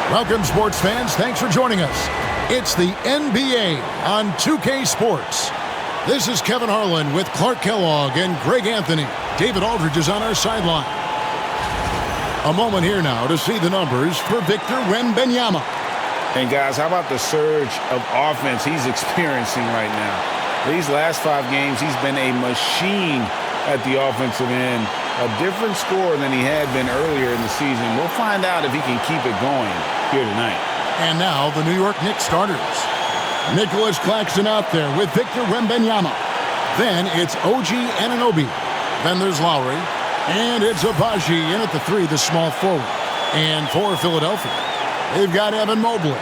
Welcome, sports fans. Thanks for joining us. It's the NBA on 2K Sports. This is Kevin Harlan with Clark Kellogg and Greg Anthony. David Aldridge is on our sideline. A moment here now to see the numbers for Victor Wembanyama. And guys, how about the surge of offense he's experiencing right now? These last 5 games, he's been a machine at the offensive end. A different score than he had been earlier in the season. We'll find out if he can keep it going here tonight. And now the New York Knicks starters. Nicholas Claxton out there with Victor Wembanyama. Then it's OG Anunoby. Then there's Lowry. And it's Abaji in at the 3, the small forward. And for Philadelphia, they've got Evan Mobley.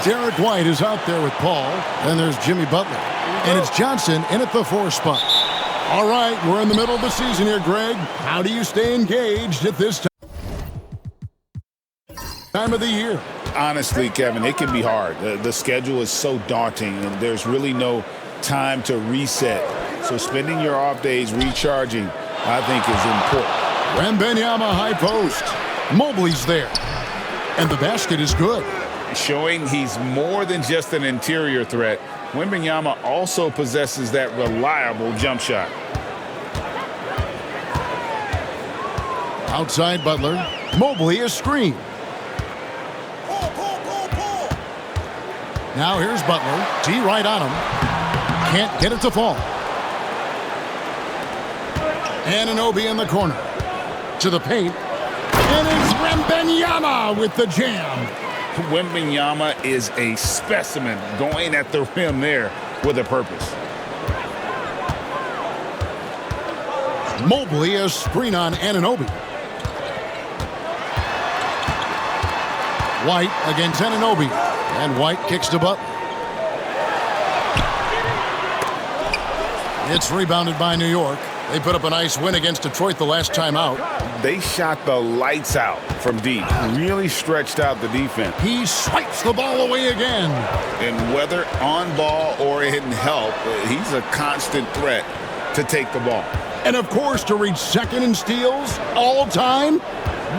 Derek White is out there with Paul. Then there's Jimmy Butler. And it's Johnson in at the 4 spot. All right, we're in the middle of the season here, Greg. How do you stay engaged at this time of the year? Honestly, Kevin, it can be hard. The schedule is so daunting, and there's really no time to reset. So spending your off days recharging, I think, is important. Wembanyama high post. Mobley's there. And the basket is good. Showing he's more than just an interior threat. Wembanyama also possesses that reliable jump shot. Outside Butler. Mobley is screened. Now here's Butler. T right on him. Can't get it to fall. Anunoby in the corner. To the paint. And it's Wembanyama with the jam. Wembanyama is a specimen going at the rim there with a purpose. Mobley a screen on Anunoby. White against Anunoby. And White kicks to Butler. It's rebounded by New York. They put up a nice win against Detroit the last time out. They shot the lights out from deep. Really stretched out the defense. He swipes the ball away again. And whether on ball or in help, he's a constant threat to take the ball. And, of course, to reach second in steals all time.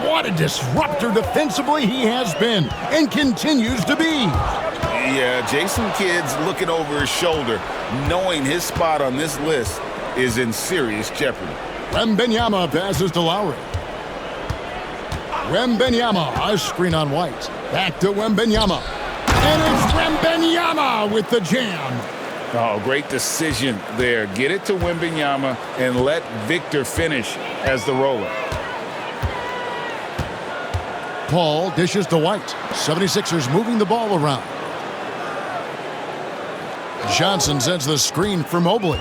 What a disruptor defensively he has been and continues to be. Yeah, Jason Kidd's looking over his shoulder, knowing his spot on this list is in serious jeopardy. Wembanyama passes to Lowry. Wembanyama, a screen on White. Back to Wembanyama. And it's Wembanyama with the jam. Oh, great decision there. Get it to Wembanyama and let Victor finish as the roller. Paul dishes to White. 76ers moving the ball around. Johnson sends the screen for Mobley.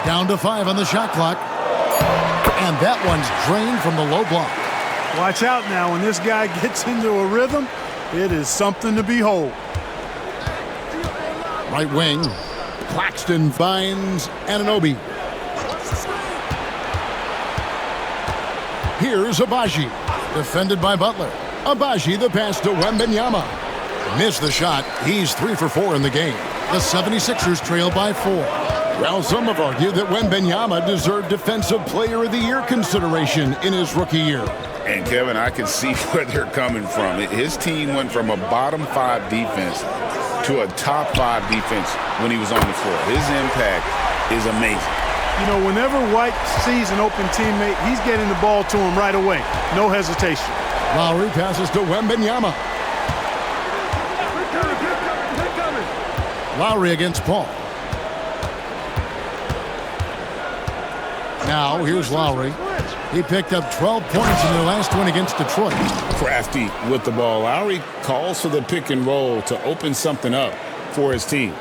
Down to 5 on the shot clock. And that one's drained from the low block. Watch out now. When this guy gets into a rhythm, it is something to behold. Right wing. Claxton finds Anunoby. Here's Abaji. Defended by Butler. Abaji the pass to Wembanyama. Missed the shot. He's 3 for 4 in the game. The 76ers trail by 4. Well, some have argued that Wembanyama deserved Defensive Player of the Year consideration in his rookie year. And, Kevin, I can see where they're coming from. His team went from a bottom 5 defense to a top 5 defense when he was on the floor. His impact is amazing. You know, whenever White sees an open teammate, he's getting the ball to him right away. No hesitation. Lowry passes to Wembanyama. Lowry against Paul. Now, here's Lowry. He picked up 12 points in their last win against Detroit. Crafty with the ball. Lowry calls for the pick and roll to open something up for his team.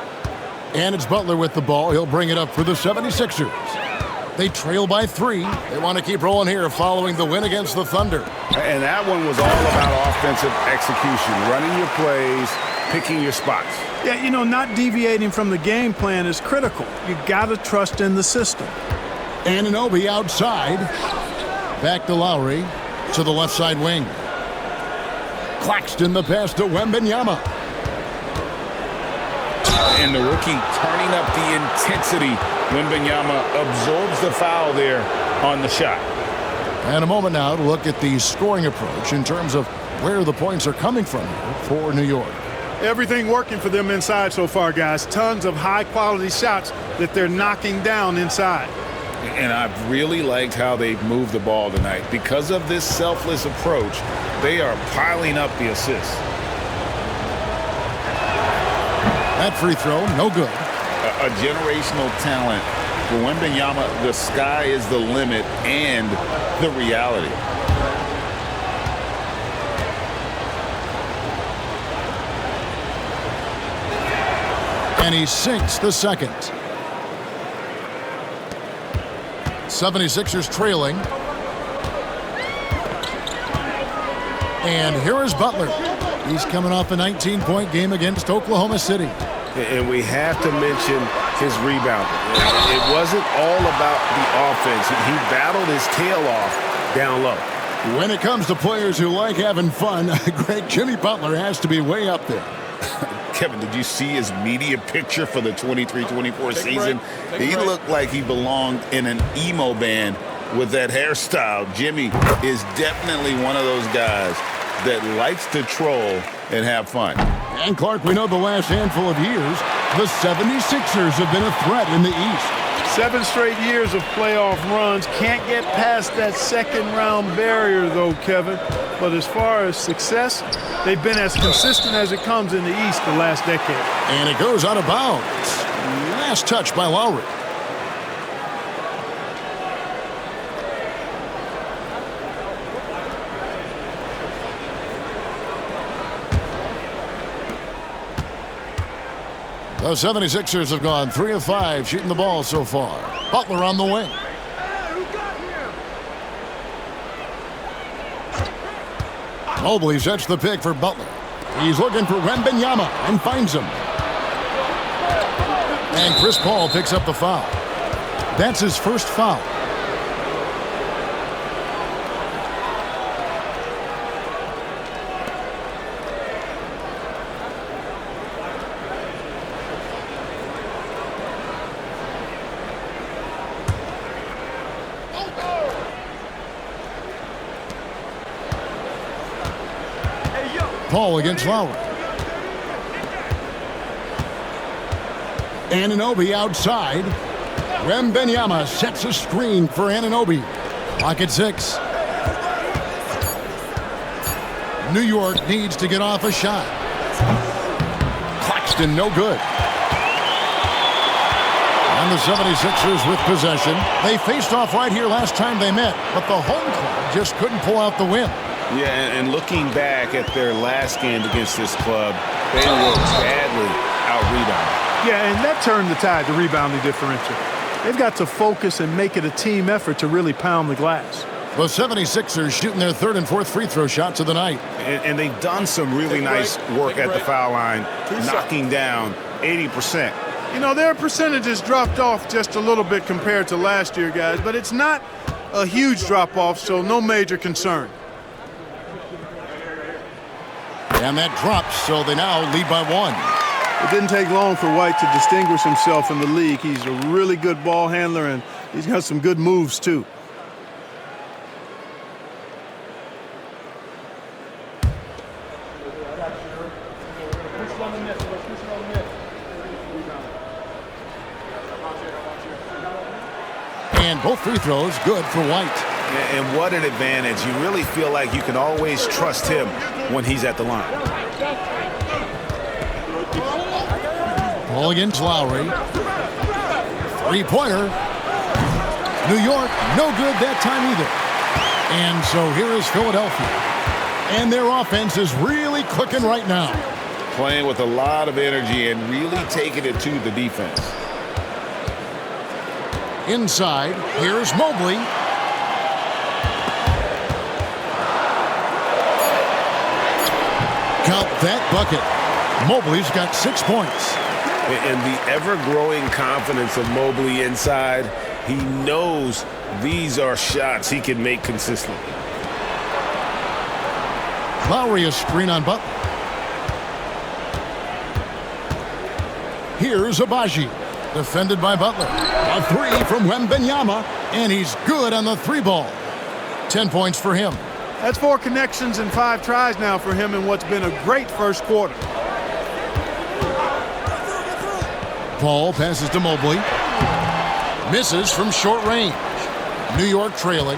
And it's Butler with the ball. He'll bring it up for the 76ers. They trail by 3. They want to keep rolling here following the win against the Thunder. And that one was all about offensive execution, running your plays, picking your spots. Yeah, you know, not deviating from the game plan is critical. You got to trust in the system. Anunoby outside. Back to Lowry to the left side wing. Claxton the pass to Wembanyama. And the rookie turning up the intensity. Wembanyama absorbs the foul there on the shot. And a moment now to look at the scoring approach in terms of where the points are coming from here for New York. Everything working for them inside so far, guys. Tons of high-quality shots that they're knocking down inside. And I've really liked how they've moved the ball tonight. Because of this selfless approach, they are piling up the assists. That free throw, no good. A generational talent. For Wembanyama, the sky is the limit and the reality. And he sinks the second. 76ers trailing. And here is Butler. He's coming off a 19-point game against Oklahoma City. And we have to mention his rebound. It wasn't all about the offense. He battled his tail off down low. When it comes to players who like having fun, great Jimmy Butler has to be way up there. Kevin, did you see his media picture for the 23-24 season? He looked like he belonged in an emo band with that hairstyle. Jimmy is definitely one of those guys that likes to troll and have fun. And Clark, we know the last handful of years, the 76ers have been a threat in the East. 7 straight years of playoff runs. Can't get past that second-round barrier, though, Kevin. But as far as success, they've been as consistent as it comes in the East the last decade. And it goes out of bounds. Last touch by Lowry. The 76ers have gone 3 of 5 shooting the ball so far. Butler on the wing. Mobley sets the pick for Butler. He's looking for Wembanyama and finds him. And Chris Paul picks up the foul. That's his first foul. Paul against Lowry. Anunoby outside. Wembanyama sets a screen for Anunoby. Clock at 6. New York needs to get off a shot. Claxton, no good. And the 76ers with possession. They faced off right here last time they met, but the home club just couldn't pull out the win. Yeah, and looking back at their last game against this club, they were badly out-rebounded. Yeah, and that turned the tide, the rebounding differential. They've got to focus and make it a team effort to really pound the glass. The 76ers shooting their 3rd and 4th free throw shots of the night. And they've done some really nice work at the foul line, knocking down 80%. You know, their percentages dropped off just a little bit compared to last year, guys, but it's not a huge drop-off, so no major concern. And that drops, so they now lead by 1. It didn't take long for White to distinguish himself in the league. He's a really good ball handler, and he's got some good moves, too. And both free throws good for White. And what an advantage. You really feel like you can always trust him when he's at the line. Ball against Lowry. Three-pointer. New York, no good that time either. And so here is Philadelphia. And their offense is really clicking right now. Playing with a lot of energy and really taking it to the defense. Inside, here's Mobley. Count that bucket. Mobley's got 6 points. And the ever-growing confidence of Mobley inside, he knows these are shots he can make consistently. Lowry a screen on Butler. Here's Abaji, defended by Butler. A three from Wembanyama, and he's good on the three ball. 10 points for him. That's 4 connections and 5 tries now for him in what's been a great first quarter. Paul passes to Mobley. Misses from short range. New York trailing.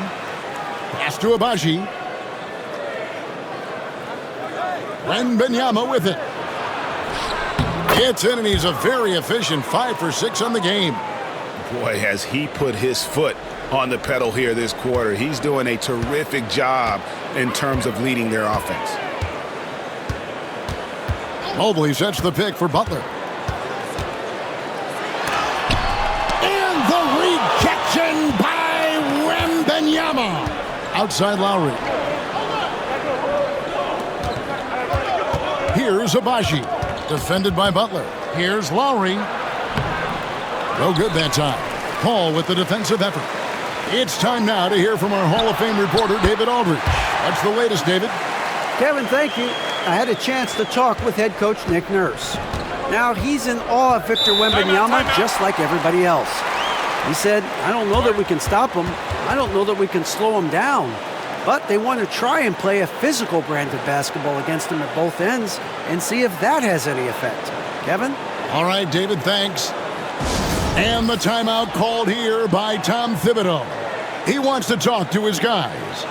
Pass to Abaji. Wembanyama with it. It's in, and he's a very efficient 5 for 6 on the game. Boy, has he put his foot on the pedal here this quarter. He's doing a terrific job in terms of leading their offense. Mobley sets the pick for Butler. And the rejection by Wembanyama. Outside Lowry. Here's Abaji, defended by Butler. Here's Lowry. No good that time. Paul with the defensive effort. It's time now to hear from our Hall of Fame reporter, David Aldridge. What's the latest, David? Kevin, thank you. I had a chance to talk with head coach Nick Nurse. Now, he's in awe of Victor Wembanyama just like everybody else. He said, I don't know that we can stop him. I don't know that we can slow him down. But they want to try and play a physical brand of basketball against him at both ends and see if that has any effect. Kevin? All right, David, thanks. And the timeout called here by Tom Thibodeau. He wants to talk to his guys.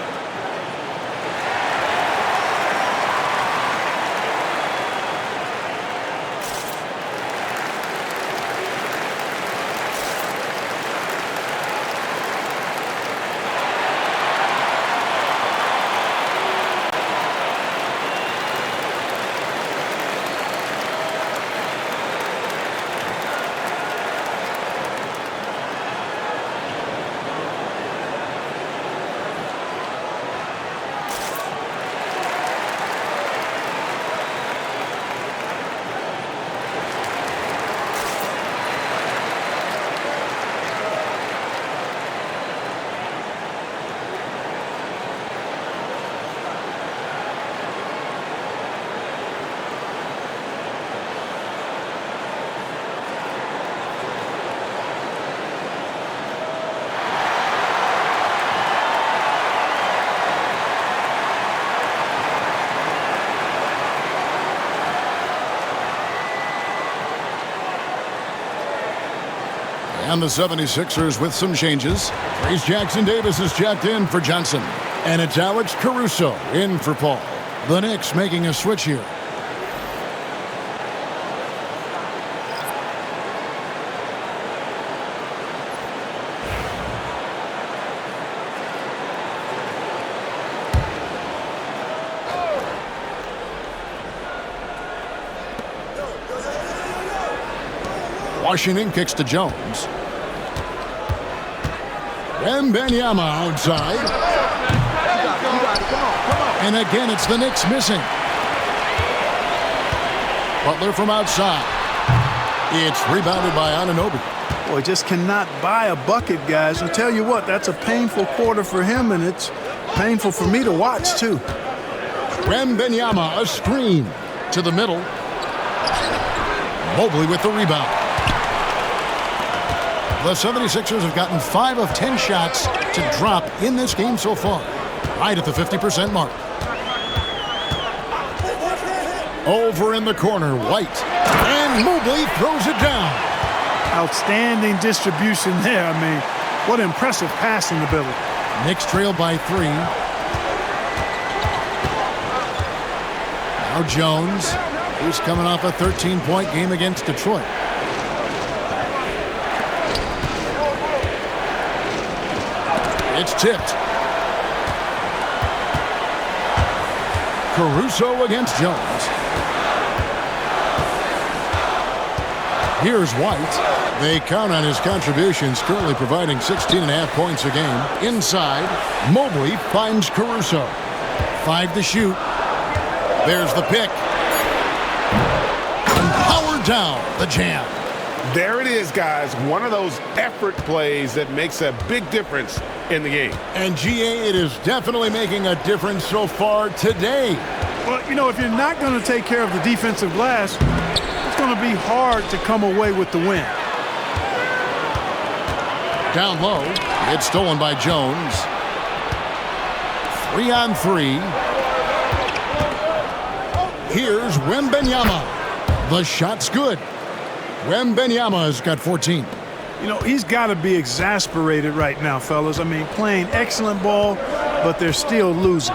And the 76ers with some changes. Trace Jackson Davis is checked in for Johnson. And it's Alex Caruso in for Paul. The Knicks making a switch here. Washington kicks to Jones. Wembanyama outside. And again, it's the Knicks missing. Butler from outside. It's rebounded by Anunoby. Boy, just cannot buy a bucket, guys. I'll tell you what, that's a painful quarter for him, and it's painful for me to watch, too. Wembanyama, a screen to the middle. Mobley with the rebound. The 76ers have gotten 5 of 10 shots to drop in this game so far, right at the 50% mark. Over in the corner, White. And Mobley throws it down. Outstanding distribution there. I mean, what impressive passing ability. Knicks trail by 3. Now Jones, who's coming off a 13-point game against Detroit. It's tipped. Caruso against Jones. Here's White. They count on his contributions, currently providing 16.5 points a game. Inside, Mobley finds Caruso. 5 to shoot. There's the pick. And powered down the jam. There it is, guys. One of those effort plays that makes a big difference in the game. And GA, it is definitely making a difference so far today. Well, you know, if you're not going to take care of the defensive glass, it's going to be hard to come away with the win. Down low, it's stolen by Jones. 3 on 3. Here's Wembanyama. The shot's good. Wembanyama's got 14. You know, he's got to be exasperated right now, fellas. I mean, playing excellent ball, but they're still losing.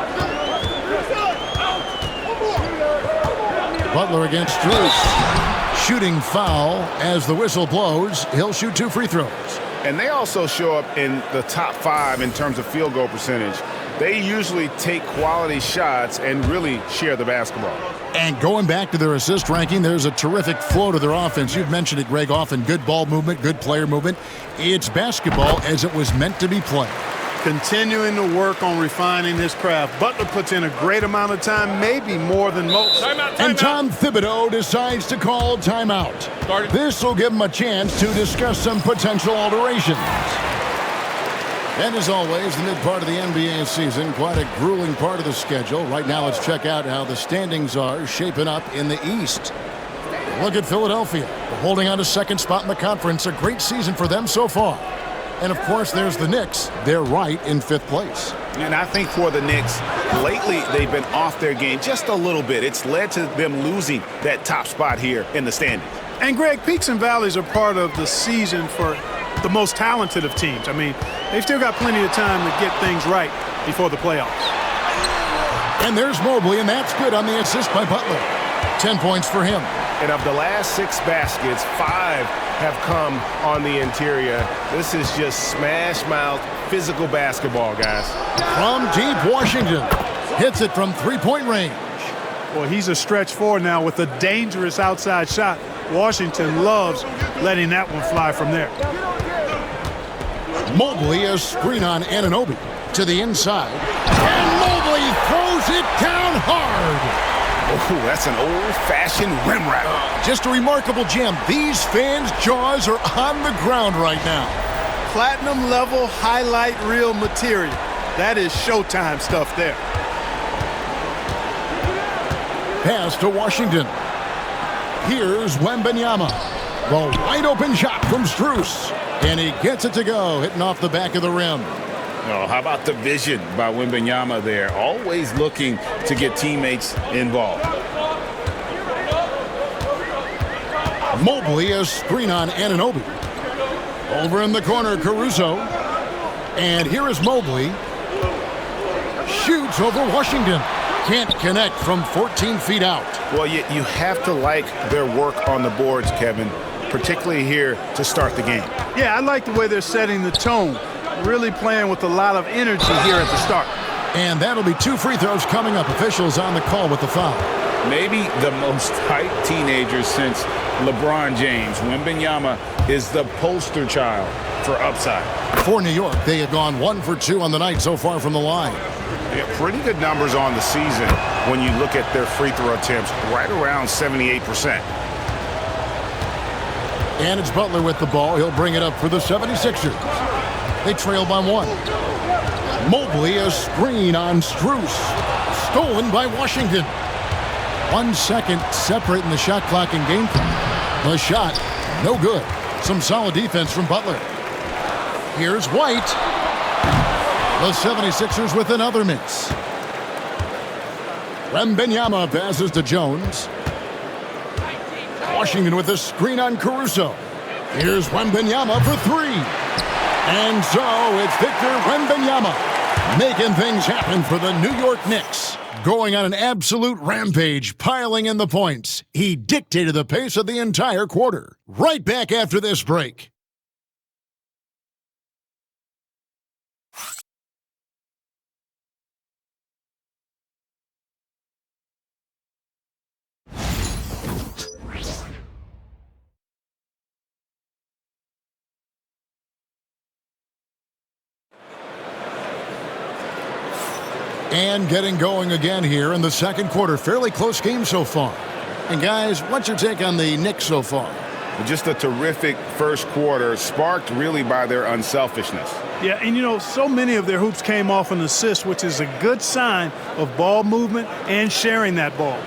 Butler against Strus. Shooting foul as the whistle blows. He'll shoot 2 free throws. And they also show up in the top 5 in terms of field goal percentage. They usually take quality shots and really share the basketball. And going back to their assist ranking, there's a terrific flow to their offense. You've mentioned it, Greg, often good ball movement, good player movement. It's basketball as it was meant to be played. Continuing to work on refining his craft. Butler puts in a great amount of time, maybe more than most. And Tom Thibodeau decides to call timeout. This will give him a chance to discuss some potential alterations. And as always, the mid part of the NBA season, quite a grueling part of the schedule. Right now, let's check out how the standings are shaping up in the East. Look at Philadelphia, holding on to second spot in the conference. A great season for them so far. And, of course, there's the Knicks. They're right in 5th place. And I think for the Knicks, lately they've been off their game just a little bit. It's led to them losing that top spot here in the standings. And, Greg, peaks and valleys are part of the season for the most talented of teams. I mean, they've still got plenty of time to get things right before the playoffs. And there's Mobley, and that's good on the assist by Butler. 10 points for him. And of the last 6 baskets, 5 have come on the interior. This is just smash-mouth physical basketball, guys. From deep Washington. Hits it from 3-point range. Well, he's a stretch 4 now with a dangerous outside shot. Washington loves letting that one fly from there. Mobley, a screen on Anunoby to the inside. And Mobley throws it down hard. Oh, that's an old-fashioned rim wrap. Just a remarkable jam. These fans' jaws are on the ground right now. Platinum level highlight reel material. That is Showtime stuff there. Pass to Washington. Here's Wembanyama. The wide open shot from Strus. And he gets it to go, hitting off the back of the rim. Oh, how about the vision by Wembanyama there? Always looking to get teammates involved. Mobley, a screen on Anunoby. Over in the corner, Caruso. And here is Mobley. Shoots over Washington. Can't connect from 14 feet out. Well, you have to like their work on the boards, Kevin, particularly here to start the game. Yeah, I like the way they're setting the tone. Really playing with a lot of energy here at the start. And that'll be 2 free throws coming up. Officials on the call with the foul. Maybe the most hyped teenager since LeBron James. Wembanyama is the poster child for upside. For New York, they have gone 1 for 2 on the night so far from the line. Yeah, pretty good numbers on the season when you look at their free throw attempts, right around 78%. And it's Butler with the ball. He'll bring it up for the 76ers. They trail by 1. Mobley, a screen on Strus. Stolen by Washington. 1 second separating the shot clock and game clock. The shot, no good. Some solid defense from Butler. Here's White. The 76ers with another miss. Wembanyama passes to Jones. Washington with a screen on Caruso. Here's Wembanyama for three. And so it's Victor Wembanyama making things happen for the New York Knicks. Going on an absolute rampage, piling in the points. He dictated the pace of the entire quarter. Right back after this break. And getting going again here in the second quarter. Fairly close game so far. And guys, what's your take on the Knicks so far? Just a terrific first quarter, sparked really by their unselfishness. Yeah, and you know, so many of their hoops came off an assist, which is a good sign of ball movement and sharing that ball.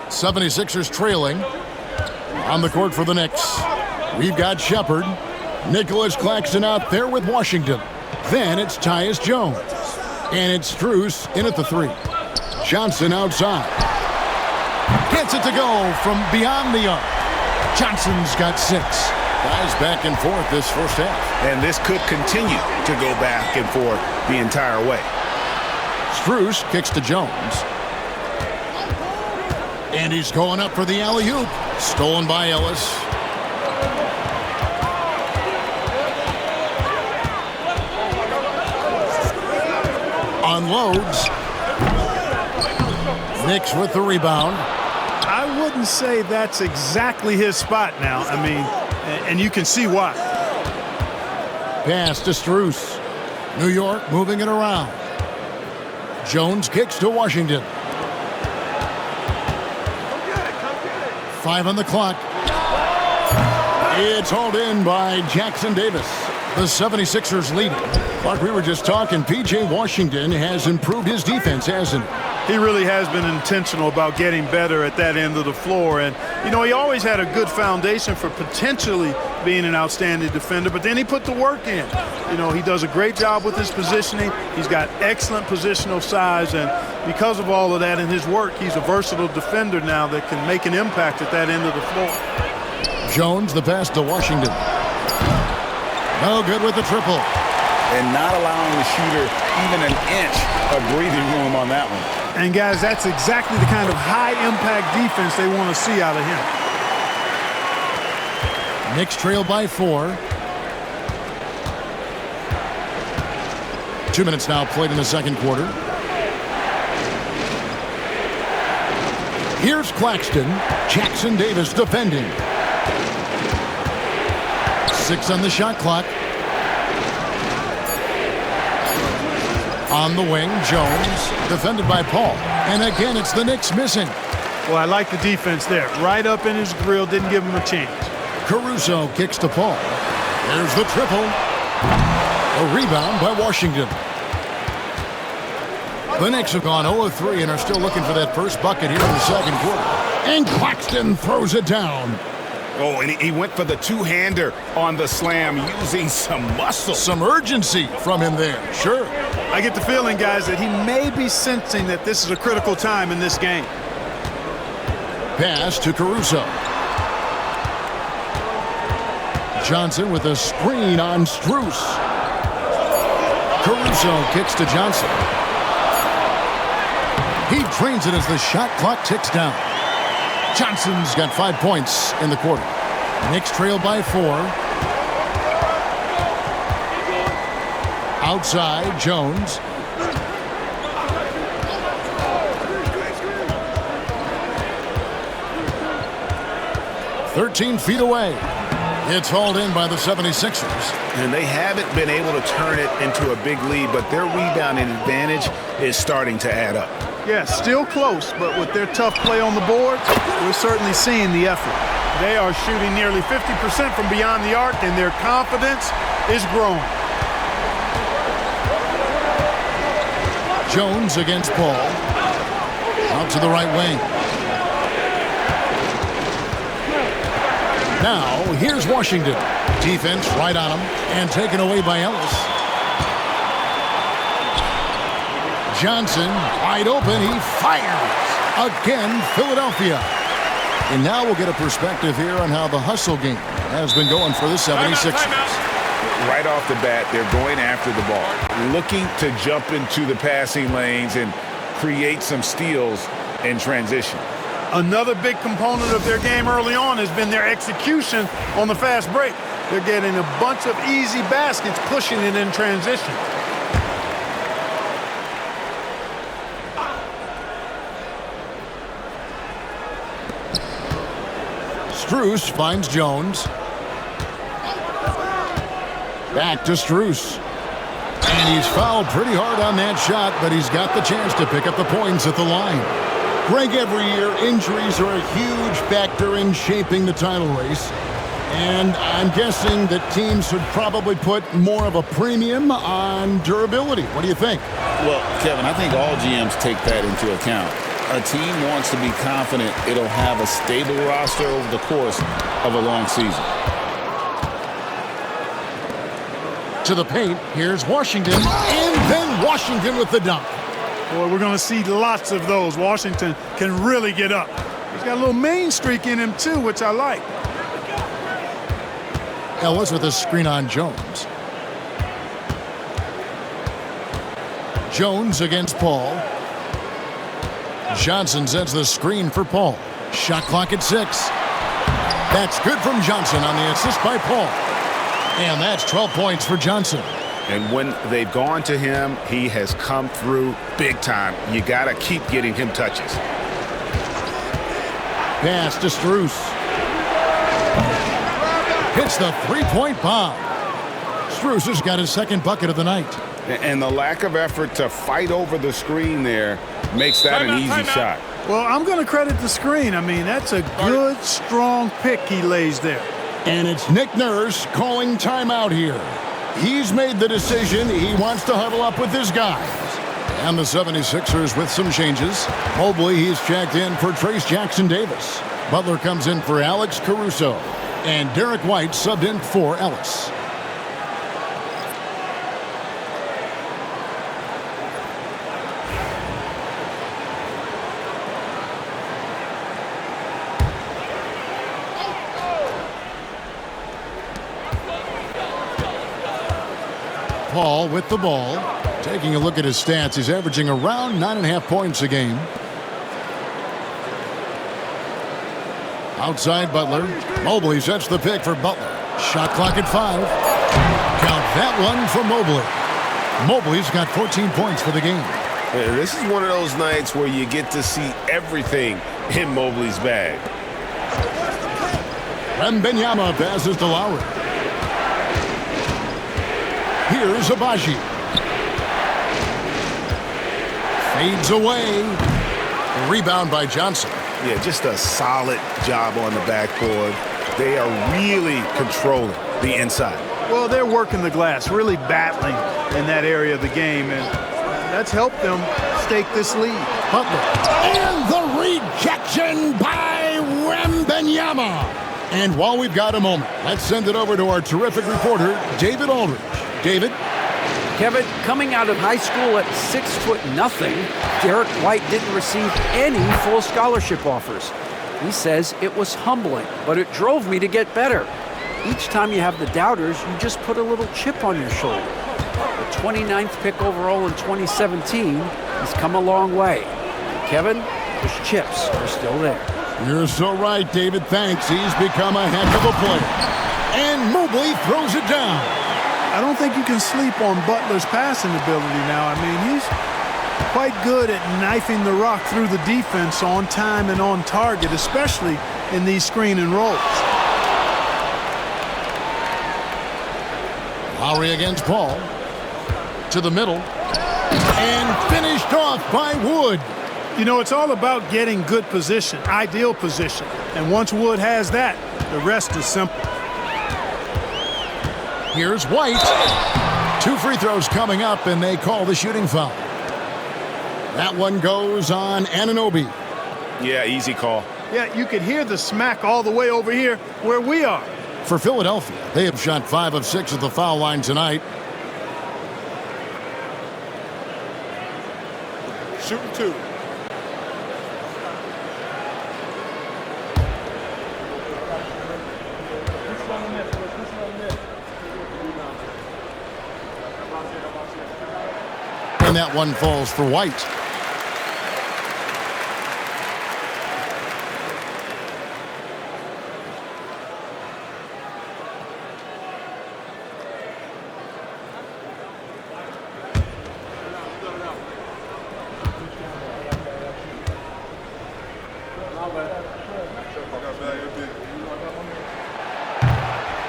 76ers trailing. On the court for the Knicks, we've got Shepherd. Nicholas Claxton out there with Washington. Then it's Tyus Jones. And it's Strus in at the three. Johnson outside. Gets it to go from beyond the arc. Johnson's got 6. Guys back and forth this first half. And this could continue to go back and forth the entire way. Strus kicks to Jones. And he's going up for the alley-oop. Stolen by Ellis. Unloads. Knicks with the rebound. I wouldn't say that's exactly his spot now. I mean, and you can see why. Pass to Strus. New York moving it around. Jones kicks to Washington. 5 on the clock. It's hauled in by Jackson Davis. The 76ers lead. Like we were just talking, P.J. Washington has improved his defense, hasn't he? He really has been intentional about getting better at that end of the floor. And, you know, he always had a good foundation for potentially being an outstanding defender, but then he put the work in. You know, he does a great job with his positioning. He's got excellent positional size, and because of all of that in his work, he's a versatile defender now that can make an impact at that end of the floor. Jones, the pass to Washington. No good with the triple. And not allowing the shooter even an inch of breathing room on that one. And, guys, that's exactly the kind of high-impact defense they want to see out of him. Knicks trail by 4. 2 minutes now played in the second quarter. Here's Claxton. Jackson Davis defending. 6 on the shot clock. On the wing, Jones, defended by Paul. And again, it's the Knicks missing. Well, I like the defense there. Right up in his grill, didn't give him a chance. Caruso kicks to Paul. There's the triple. A rebound by Washington. The Knicks have gone 0-3 and are still looking for that first bucket here in the second quarter. And Claxton throws it down. Oh, and he went for the two-hander on the slam, using some muscle. Some urgency from him there, sure. I get the feeling, guys, that he may be sensing that this is a critical time in this game. Pass to Caruso. Johnson with a screen on Strus. Caruso kicks to Johnson. He drains it as the shot clock ticks down. Johnson's got 5 points in the quarter. Knicks trail by 4. Outside, Jones. "13 feet away. It's hauled in by the 76ers. And they haven't been able to turn it into a big lead, but their rebounding advantage is starting to add up. Yeah, still close, but with their tough play on the boards, we're certainly seeing the effort. They are shooting nearly 50% from beyond the arc, and their confidence is growing. Jones against Paul. Out to the right wing. Now, here's Washington. Defense right on him and taken away by Ellis. Johnson, wide open. He fires. Again, Philadelphia. And now we'll get a perspective here on how the hustle game has been going for the 76ers. Right off the bat, they're going after the ball, looking to jump into the passing lanes and create some steals in transition. Another big component of their game early on has been their execution on the fast break. They're getting a bunch of easy baskets, pushing it in transition. Strus finds Jones. Back to Strus. And he's fouled pretty hard on that shot, but he's got the chance to pick up the points at the line. Greg, every year, injuries are a huge factor in shaping the title race. And I'm guessing that teams should probably put more of a premium on durability. What do you think? Well, Kevin, I think all GMs take that into account. A team wants to be confident it'll have a stable roster over the course of a long season. To the paint, here's Washington, and then Washington with the dunk. Boy, we're going to see lots of those. Washington can really get up. He's got a little main streak in him, too, which I like. Ellis with a screen on Jones. Jones against Paul. Johnson sets the screen for Paul. Shot clock at 6. That's good from Johnson on the assist by Paul. And that's 12 points for Johnson. And when they've gone to him, he has come through big time. You got to keep getting him touches. Pass to Strus. Hits the three-point bomb. Strus has got his second bucket of the night. And the lack of effort to fight over the screen there makes that an easy shot. Well, I'm going to credit the screen. I mean, that's a good, strong pick he lays there. And it's Nick Nurse calling timeout here. He's made the decision. He wants to huddle up with his guys. And the 76ers with some changes. Mobley, he's checked in for Trace Jackson-Davis. Butler comes in for Alex Caruso. And Derek White subbed in for Ellis. Paul with the ball. Taking a look at his stats, he's averaging around 9.5 points a game. Outside Butler. Mobley sets the pick for Butler. Shot clock at 5. Count that one for Mobley. Mobley's got 14 points for the game. Yeah, this is one of those nights where you get to see everything in Mobley's bag. Wembanyama passes to Lowry. Here's Abaji. Fades away. Rebound by Johnson. Yeah, just a solid job on the backboard. They are really controlling the inside. Well, they're working the glass, really battling in that area of the game, and that's helped them stake this lead. Butler. And the rejection by Wembanyama. And while we've got a moment, let's send it over to our terrific reporter, David Aldridge. David? Kevin, coming out of high school at 6'0", Derek White didn't receive any full scholarship offers. He says it was humbling, but it drove me to get better. Each time you have the doubters, you just put a little chip on your shoulder. The 29th pick overall in 2017, he's come a long way. Kevin, those chips are still there. You're so right, David. Thanks. He's become a heck of a player. And Mobley throws it down. I don't think you can sleep on Butler's passing ability now. I mean, he's quite good at knifing the rock through the defense on time and on target, especially in these screen and rolls. Lowry against Paul. To the middle. And finished off by Wood. You know, it's all about getting good position, ideal position. And once Wood has that, the rest is simple. Here's White. 2 free throws coming up, and they call the shooting foul. That one goes on Anunoby. Yeah, easy call. Yeah, you could hear the smack all the way over here where we are. For Philadelphia, they have shot 5 of 6 at the foul line tonight. Shooting 2. And that one falls for White.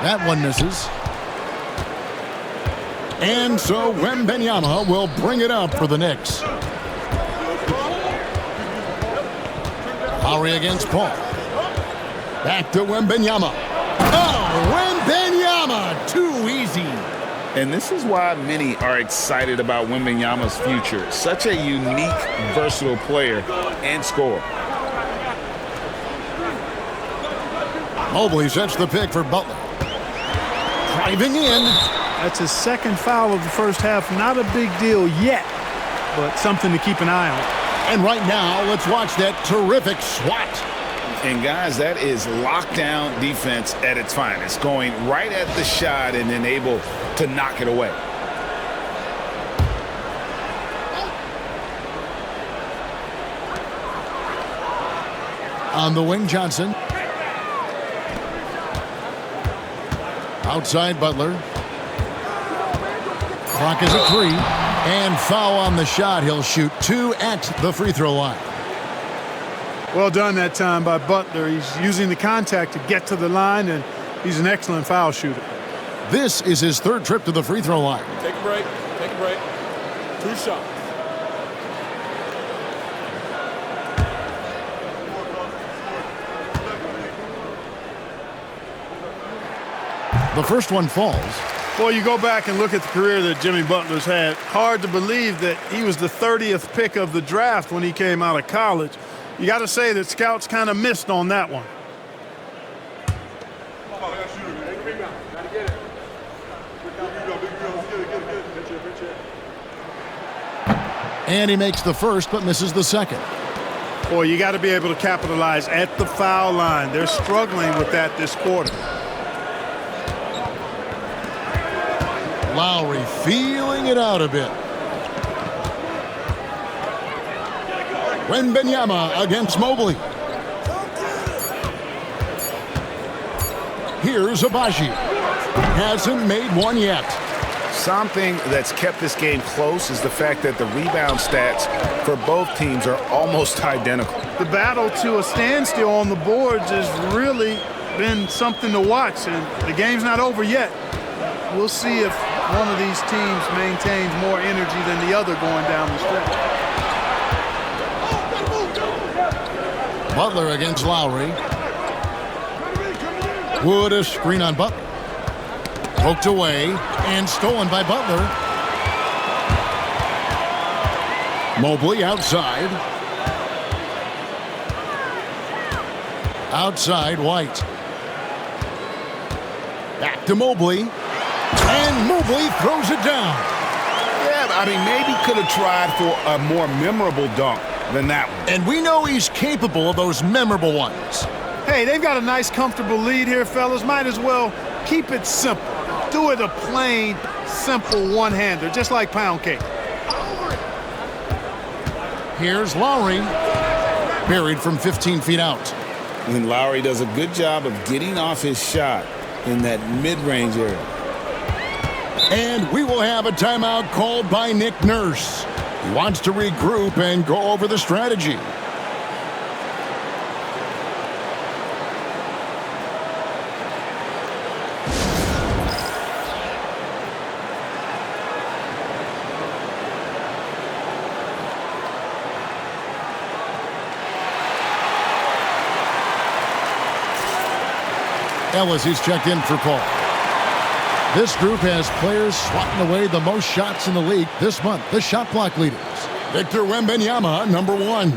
That one misses. And so Wembanyama will bring it up for the Knicks. Lowry against Paul. Back to Wembanyama. Oh, Wembanyama! Too easy. And this is why many are excited about Wembanyama's future. Such a unique, versatile player and scorer. Mobley sets the pick for Butler. Driving in. That's his second foul of the first half. Not a big deal yet, but something to keep an eye on. And right now, let's watch that terrific swat. And guys, that is lockdown defense at its finest. Going right at the shot and then able to knock it away. On the wing, Johnson. Outside Butler. Clock is at 3. And foul on the shot. He'll shoot 2 at the free throw line. Well done that time by Butler. He's using the contact to get to the line, and he's an excellent foul shooter. This is his 3rd trip to the free throw line. Take a break. Take a break. 2 shots. The first one falls. Well, you go back and look at the career that Jimmy Butler's had. Hard to believe that he was the 30th pick of the draft when he came out of college. You got to say that scouts kind of missed on that one. And he makes the first but misses the second. Boy, you got to be able to capitalize at the foul line. They're struggling with that this quarter. Lowry feeling it out a bit. Wembanyama against Mobley. Here's Abaji. Hasn't made one yet. Something that's kept this game close is the fact that the rebound stats for both teams are almost identical. The battle to a standstill on the boards has really been something to watch, and the game's not over yet. We'll see if one of these teams maintains more energy than the other going down the stretch. Butler against Lowry. Wood a screen on Butler. Poked away and stolen by Butler. Mobley outside. Outside White. Back to Mobley. And Mobley throws it down. Yeah, I mean, maybe could have tried for a more memorable dunk than that one. And we know he's capable of those memorable ones. Hey, they've got a nice, comfortable lead here, fellas. Might as well keep it simple. Do it a plain, simple one-hander, just like pound cake. Here's Lowry. Buried from 15 feet out. And Lowry does a good job of getting off his shot in that mid-range area. And we will have a timeout called by Nick Nurse. He wants to regroup and go over the strategy. Ellis is checked in for Paul. This group has players swatting away the most shots in the league this month. The shot block leaders. Victor Wembanyama, number 1.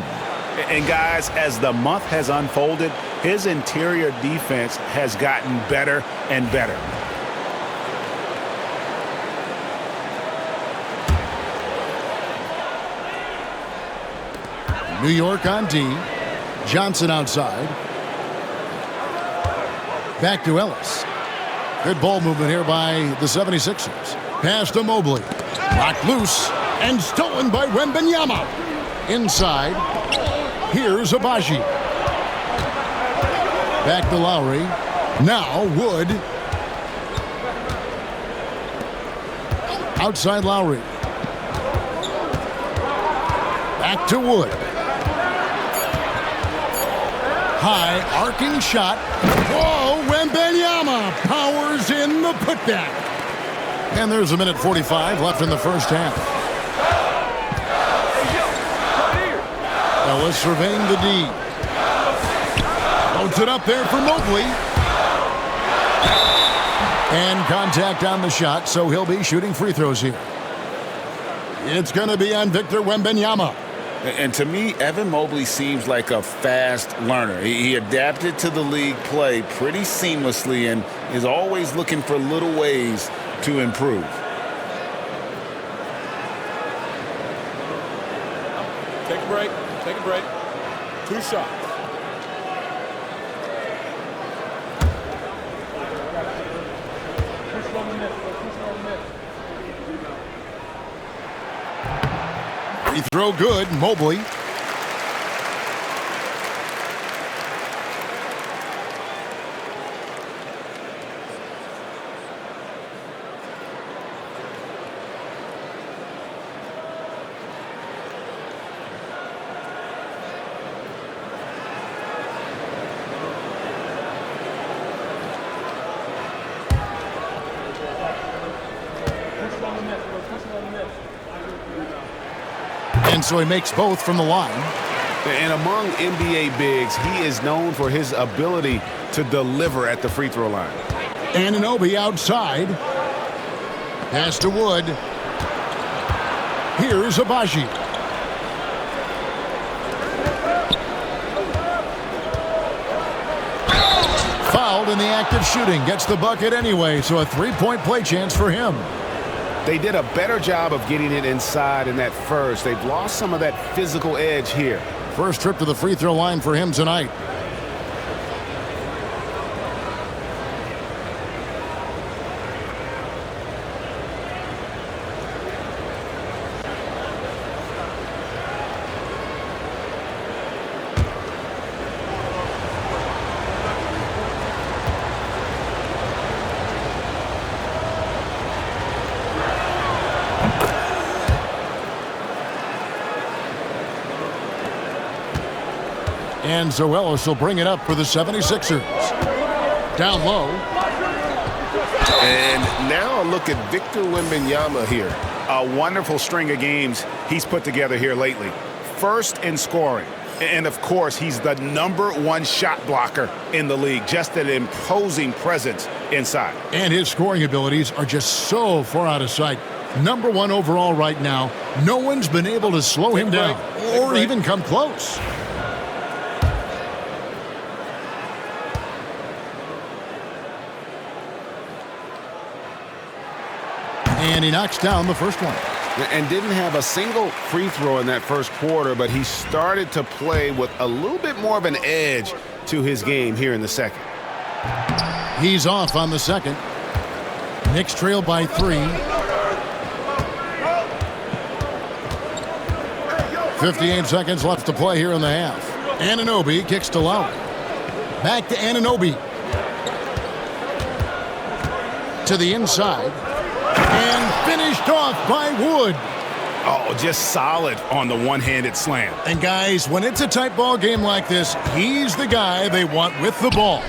And guys, as the month has unfolded, his interior defense has gotten better and better. New York on D. Johnson outside. Back to Ellis. Good ball movement here by the 76ers. Pass to Mobley. Knocked loose and stolen by Wembanyama. Inside. Here's Abaji. Back to Lowry. Now Wood. Outside Lowry. Back to Wood. High arcing shot. Whoa, Wembanyama powers in the putback. And there's a minute 45 left in the first half. Ellis surveying the D. Loads it up there for Mobley. And contact on the shot, so he'll be shooting free throws here. It's going to be on Victor Wembanyama. And to me, Evan Mobley seems like a fast learner. He adapted to the league play pretty seamlessly and is always looking for little ways to improve. Take a break. Take a break. 2 shots. Free throw good, Mobley. And so he makes both from the line. And among NBA bigs, he is known for his ability to deliver at the free throw line. Anunoby outside. Pass to Wood. Here's Abaji. Fouled in the act of shooting. Gets the bucket anyway, so a three-point play chance for him. They did a better job of getting it inside in that first. They've lost some of that physical edge here. First trip to the free throw line for him tonight. And Zoelos will bring it up for the 76ers. Down low. And now a look at Victor Wembanyama here. A wonderful string of games he's put together here lately. First in scoring. And, of course, he's the #1 shot blocker in the league. Just an imposing presence inside. And his scoring abilities are just so far out of sight. #1 overall right now. No one's been able to slow him down or even come close. And he knocks down the first one. And didn't have a single free throw in that first quarter, but he started to play with a little bit more of an edge to his game here in the second. He's off on the second. Knicks trail by 3. 58 seconds left to play here in the half. Anunoby kicks to Lowry. Back to Anunoby. To the inside. And finished off by Wood. Oh, just solid on the one-handed slam. And guys, when it's a tight ball game like this, he's the guy they want with the ball.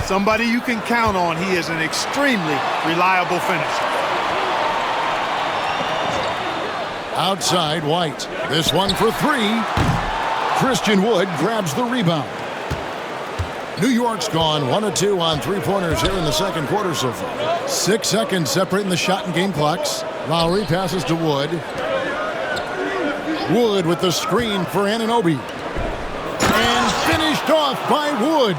Somebody you can count on. He is an extremely reliable finisher. Outside White. This one for 3. Christian Wood grabs the rebound. New York's gone 1 of 2 on three-pointers here in the second quarter so far. 6 seconds separating the shot and game clocks. Lowry passes to Wood. Wood with the screen for Anunoby. Finished off by Wood.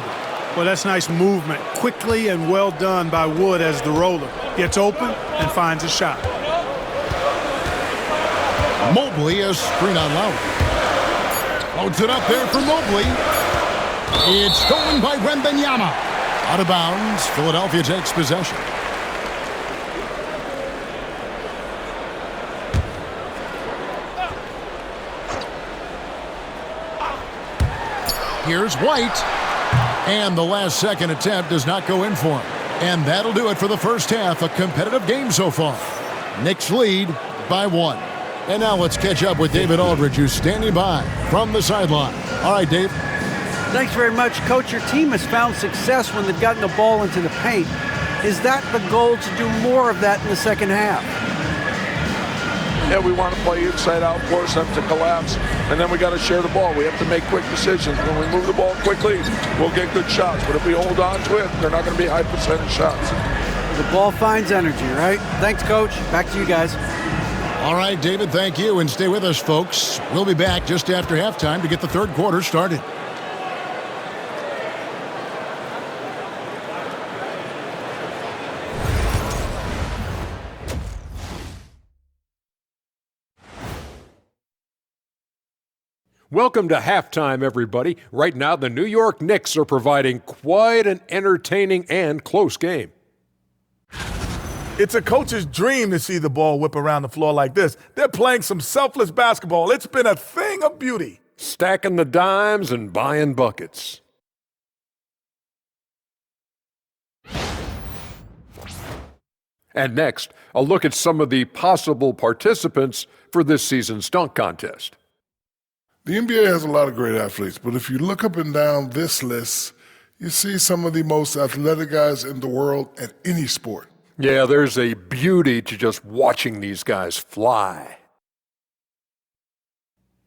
Well, that's nice movement. Quickly and well done by Wood as the roller. Gets open and finds a shot. Mobley, a screen on Lowry. Loads it up there for Mobley. It's stolen by Wembanyama. Out of bounds, Philadelphia takes possession. Here's White. And the last second attempt does not go in for him. And that'll do it for the first half. A competitive game so far. Knicks lead by 1. And now let's catch up with David Aldridge, who's standing by from the sideline. All right, Dave. Thanks very much, Coach. Your team has found success when they've gotten the ball into the paint. Is that the goal, to do more of that in the second half? Yeah, we want to play inside out, force them to collapse, and then we got to share the ball. We have to make quick decisions. When we move the ball quickly, we'll get good shots. But if we hold on to it, they're not going to be high percentage shots. The ball finds energy, right? Thanks, Coach. Back to you guys. All right, David, thank you. And stay with us, folks. We'll be back just after halftime to get the third quarter started. Welcome to halftime, everybody. Right now, the New York Knicks are providing quite an entertaining and close game. It's a coach's dream to see the ball whip around the floor like this. They're playing some selfless basketball. It's been a thing of beauty. Stacking the dimes and buying buckets. And next, a look at some of the possible participants for this season's dunk contest. The NBA has a lot of great athletes, but if you look up and down this list, you see some of the most athletic guys in the world at any sport. Yeah, there's a beauty to just watching these guys fly.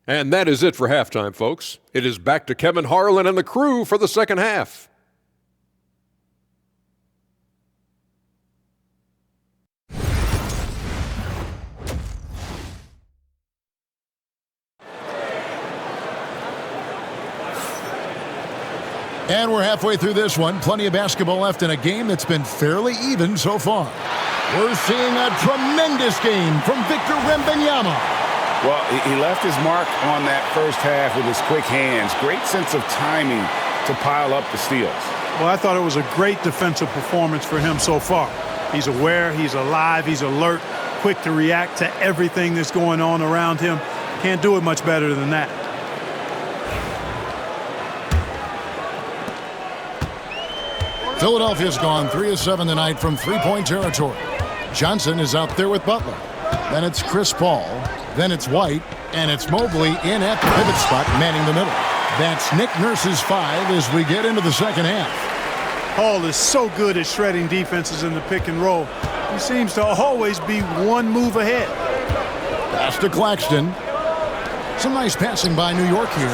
And that is it for halftime, folks. It is back to Kevin Harlan and the crew for the second half. And we're halfway through this one. Plenty of basketball left in a game that's been fairly even so far. We're seeing a tremendous game from Victor Wembanyama. Well, he left his mark on that first half with his quick hands. Great sense of timing to pile up the steals. Well, I thought it was a great defensive performance for him so far. He's aware, he's alive, he's alert, quick to react to everything that's going on around him. Can't do it much better than that. Philadelphia's gone 3 of 7 tonight from three-point territory. Johnson is out there with Butler. Then it's Chris Paul. Then it's White. And it's Mobley in at the pivot spot, manning the middle. That's Nick Nurse's 5 as we get into the second half. Paul is so good at shredding defenses in the pick and roll. He seems to always be one move ahead. Pass to Claxton. Some nice passing by New York here.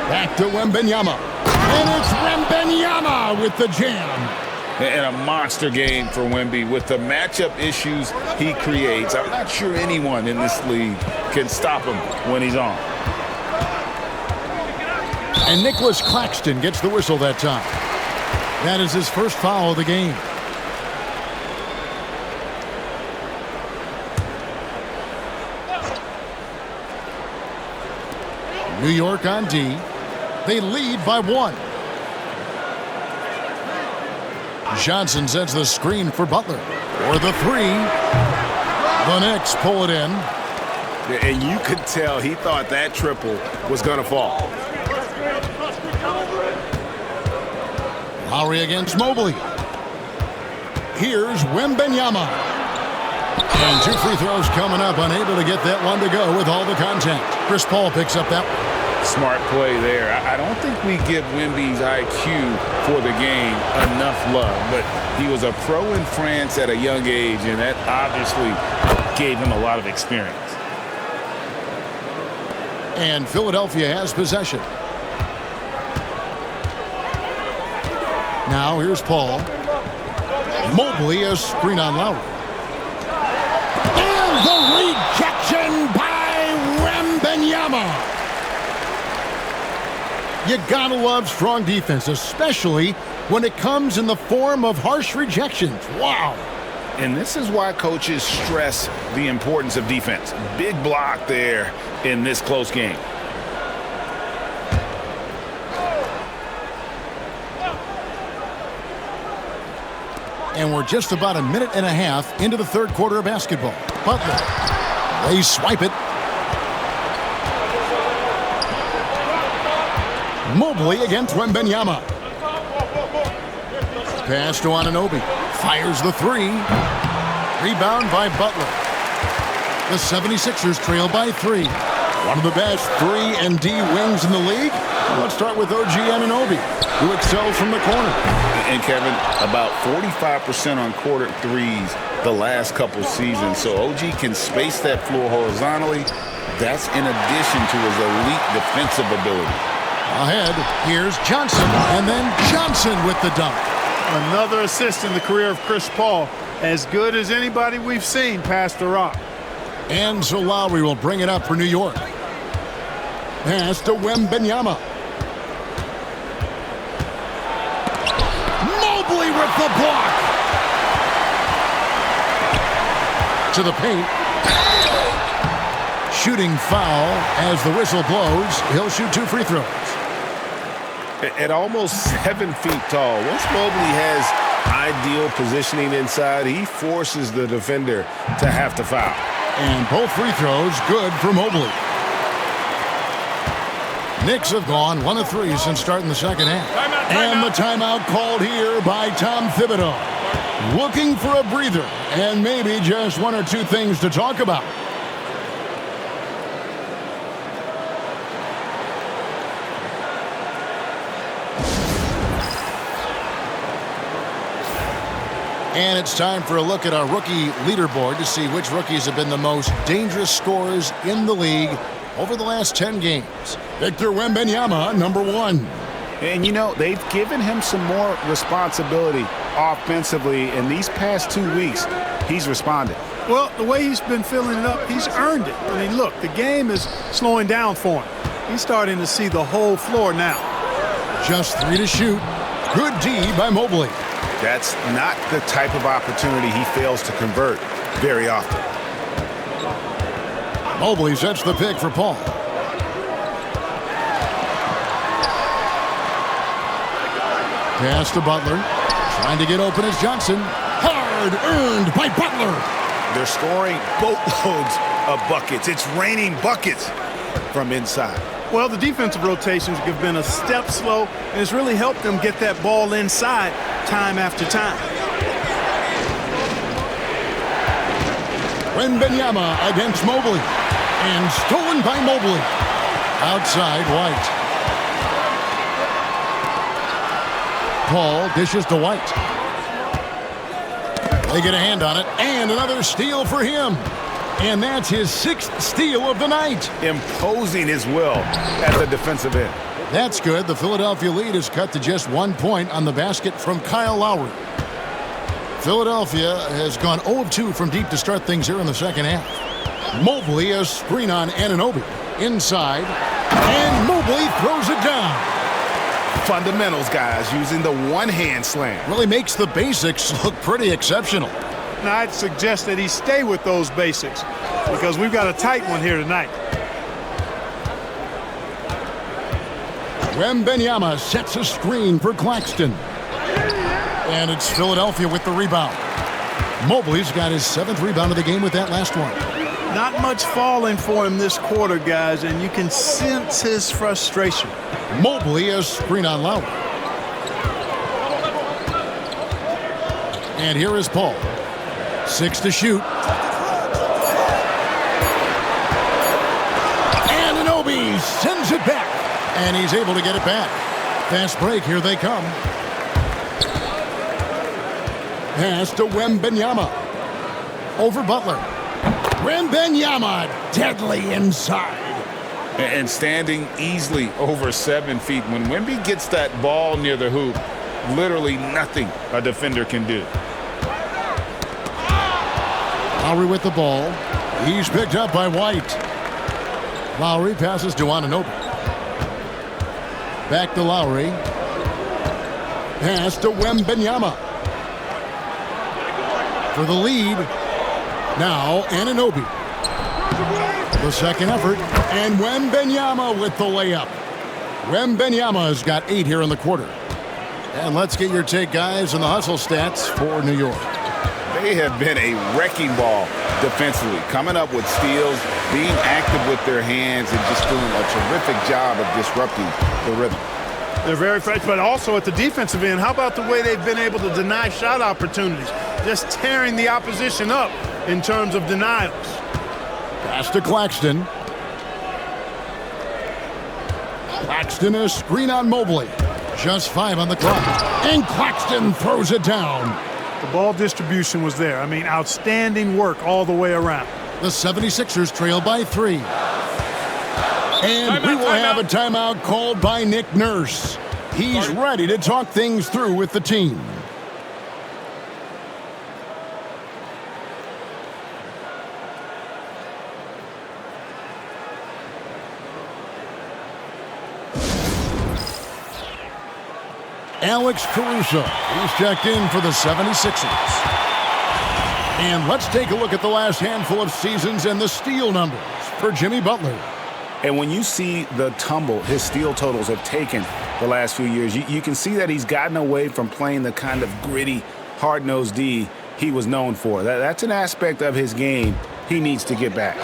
Back to Wembanyama. And it's Wembanyama with the jam. And a monster game for Wemby with the matchup issues he creates. I'm not sure anyone in this league can stop him when he's on. And Nicholas Claxton gets the whistle that time. That is his first foul of the game. New York on D. They lead by 1. Johnson sets the screen for Butler. For the 3. The Knicks pull it in. And you could tell he thought that triple was going to fall. Lowry against Mobley. Here's Wembanyama. And 2 free throws coming up. Unable to get that one to go with all the contact. Chris Paul picks up that one. Smart play there. I don't think we give Wemby's IQ for the game enough love, but he was a pro in France at a young age, and that obviously gave him a lot of experience. And Philadelphia has possession. Now here's Paul. Mobley, a screen on Lowry. And the rejection by Wembanyama. You gotta love strong defense, especially when it comes in the form of harsh rejections. Wow. And this is why coaches stress the importance of defense. Big block there in this close game. And we're just about a minute and a half into the third quarter of basketball. Butler, they swipe it. Mobley against Wembanyama. Pass to Anunoby. Fires the three. Rebound by Butler. The 76ers trail by 3. One of the best 3-and-D wings in the league. Let's start with OG Anunoby, who excels from the corner. And Kevin, about 45% on quarter threes the last couple seasons. So OG can space that floor horizontally. That's in addition to his elite defensive ability. Ahead, here's Johnson, and then Johnson with the dunk. Another assist in the career of Chris Paul. As good as anybody we've seen past the rock. And so Lowry will bring it up for New York. Pass to Wembanyama. Mobley with the block. To the paint. Shooting foul as the whistle blows. He'll shoot 2 free throws. At almost 7 feet tall, once Mobley has ideal positioning inside, he forces the defender to have to foul. And both free throws good for Mobley. Knicks have gone 1 of 3 since starting the second half. And the timeout called here by Tom Thibodeau. Looking for a breather and maybe just 1 or 2 things to talk about. And it's time for a look at our rookie leaderboard to see which rookies have been the most dangerous scorers in the league over the last 10 games. Victor Wembanyama, number 1. And, you know, they've given him some more responsibility offensively in these past 2 weeks. He's responded. Well, the way he's been filling it up, he's earned it. I mean, look, the game is slowing down for him. He's starting to see the whole floor now. Just 3 to shoot. Good D by Mobley. That's not the type of opportunity he fails to convert very often. Mobley sets the pick for Paul. Pass to Butler. Trying to get open is Johnson. Hard earned by Butler. They're scoring boatloads of buckets. It's raining buckets from inside. Well, the defensive rotations have been a step slow, and it's really helped them get that ball inside time after time. Wembanyama against Mobley. And stolen by Mobley. Outside White. Paul dishes to White. They get a hand on it, and another steal for him. And that's his 6th steal of the night. Imposing his will at the defensive end. That's good. The Philadelphia lead is cut to just 1 point on the basket from Kyle Lowry. Philadelphia has gone 0 of 2 from deep to start things here in the second half. Mobley, a screen on Anunoby. Inside, and Mobley throws it down. Fundamentals, guys, using the one-hand slam. Really makes the basics look pretty exceptional. Now, I'd suggest that he stay with those basics because we've got a tight one here tonight. Wembanyama sets a screen for Claxton. And it's Philadelphia with the rebound. Mobley's got his 7th rebound of the game with that last one. Not much falling for him this quarter, guys, and you can sense his frustration. Mobley, a screen on Lowry. And here is Paul. 6 to shoot. Anunoby sends it back. And he's able to get it back. Fast break, here they come. Pass to Wembanyama. Over Butler. Wembanyama deadly inside. And standing easily over 7 feet. When Wemby gets that ball near the hoop, literally nothing a defender can do. Lowry with the ball. He's picked up by White. Lowry passes to Anunoby. Back to Lowry. Pass to Wembanyama. For the lead. Now Anunoby. The second effort. And Wembanyama with the layup. Wembanyama has got 8 here in the quarter. And let's get your take, guys, on the hustle stats for New York. They have been a wrecking ball defensively, coming up with steals, being active with their hands, and just doing a terrific job of disrupting the rhythm. They're very fresh, but also at the defensive end, how about the way they've been able to deny shot opportunities? Just tearing the opposition up in terms of denials. Pass to Claxton. Claxton a screen on Mobley. Just 5 on the clock. And Claxton throws it down. The ball distribution was there. I mean, outstanding work all the way around. The 76ers trail by 3. And we will have a timeout called by Nick Nurse. He's ready to talk things through with the team. Alex Caruso, he's checked in for the 76ers. And let's take a look at the last handful of seasons and the steal numbers for Jimmy Butler. And when you see the tumble his steal totals have taken the last few years, you can see that he's gotten away from playing the kind of gritty, hard-nosed D he was known for. That's an aspect of his game he needs to get back.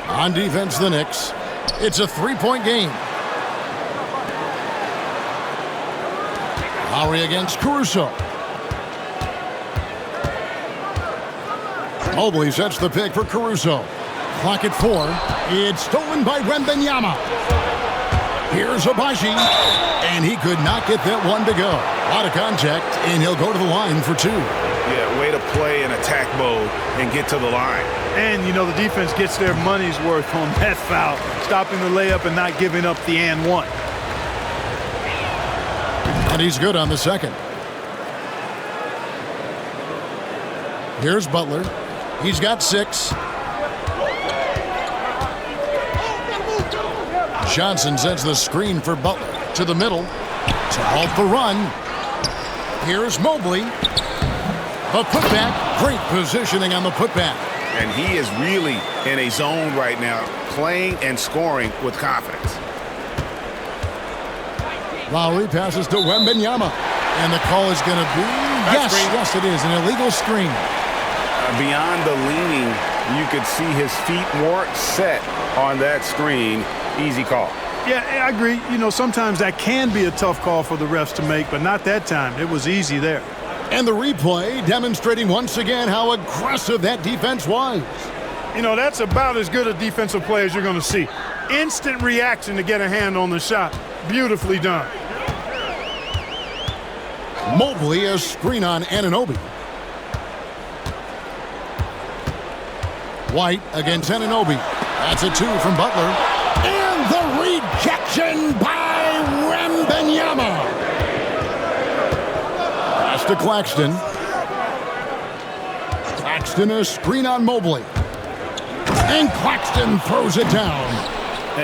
On defense, the Knicks. It's a 3-point game. Lowry against Caruso. Mobley sets the pick for Caruso. Clock at 4. It's stolen by Wembanyama. Here's Abaji, and he could not get that one to go. A lot of contact, and he'll go to the line for 2. Yeah, way to play in attack mode and get to the line. And, you know, the defense gets their money's worth on that foul, stopping the layup and not giving up the and one. And he's good on the second. Here's Butler. He's got 6. Johnson sends the screen for Butler to the middle to halt the run. Here's Mobley. The putback. Great positioning on the putback. And he is really in a zone right now, playing and scoring with confidence. Lowry passes to Wembanyama. And the call is going to be, yes, it is, an illegal screen. Beyond the leaning, you could see his feet weren't set on that screen. Easy call. Yeah, I agree. You know, sometimes that can be a tough call for the refs to make, but not that time. It was easy there. And the replay demonstrating once again how aggressive that defense was. You know, that's about as good a defensive play as you're going to see. Instant reaction to get a hand on the shot. Beautifully done. Mobley a screen on Anunoby. White against Anunoby. That's a 2 from Butler. And the rejection by Wembanyama. Pass to Claxton. Claxton a screen on Mobley. And Claxton throws it down.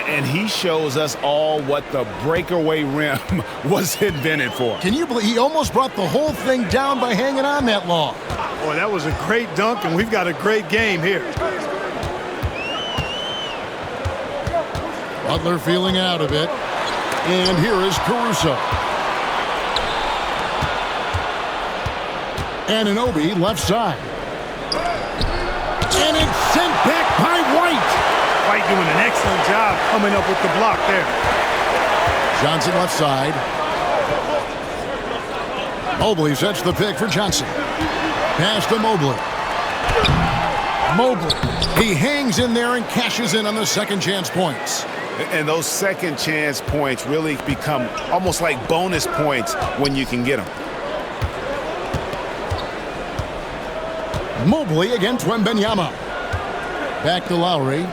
And he shows us all what the breakaway rim was invented for. Can you believe he almost brought the whole thing down by hanging on that long? Boy, that was a great dunk, and we've got a great game here. Butler feeling out of it. And here is Caruso. Anunoby left side. And it's sent back by White. White doing an excellent job coming up with the block there. Johnson left side. Mobley sets the pick for Johnson. Pass to Mobley. Mobley. He hangs in there and cashes in on the second chance points. And those second chance points really become almost like bonus points when you can get them. Mobley against Wembanyama. Back to Lowry.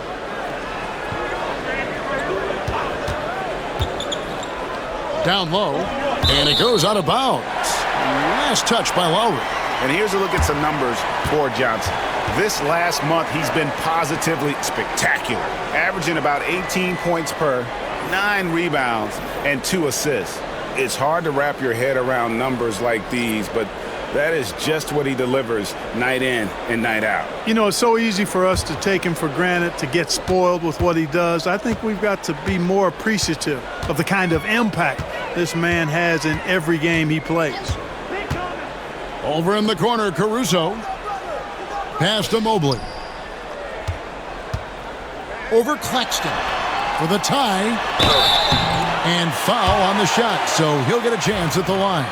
Down low. And it goes out of bounds. Last touch by Lowry. And here's a look at some numbers for Johnson. This last month, he's been positively spectacular, averaging about 18 points per, 9 rebounds, and 2 assists. It's hard to wrap your head around numbers like these, but that is just what he delivers night in and night out. You know, it's so easy for us to take him for granted, to get spoiled with what he does. I think we've got to be more appreciative of the kind of impact this man has in every game he plays. Over in the corner, Caruso. Pass to Mobley. Over Claxton for the tie. And foul on the shot, so he'll get a chance at the line.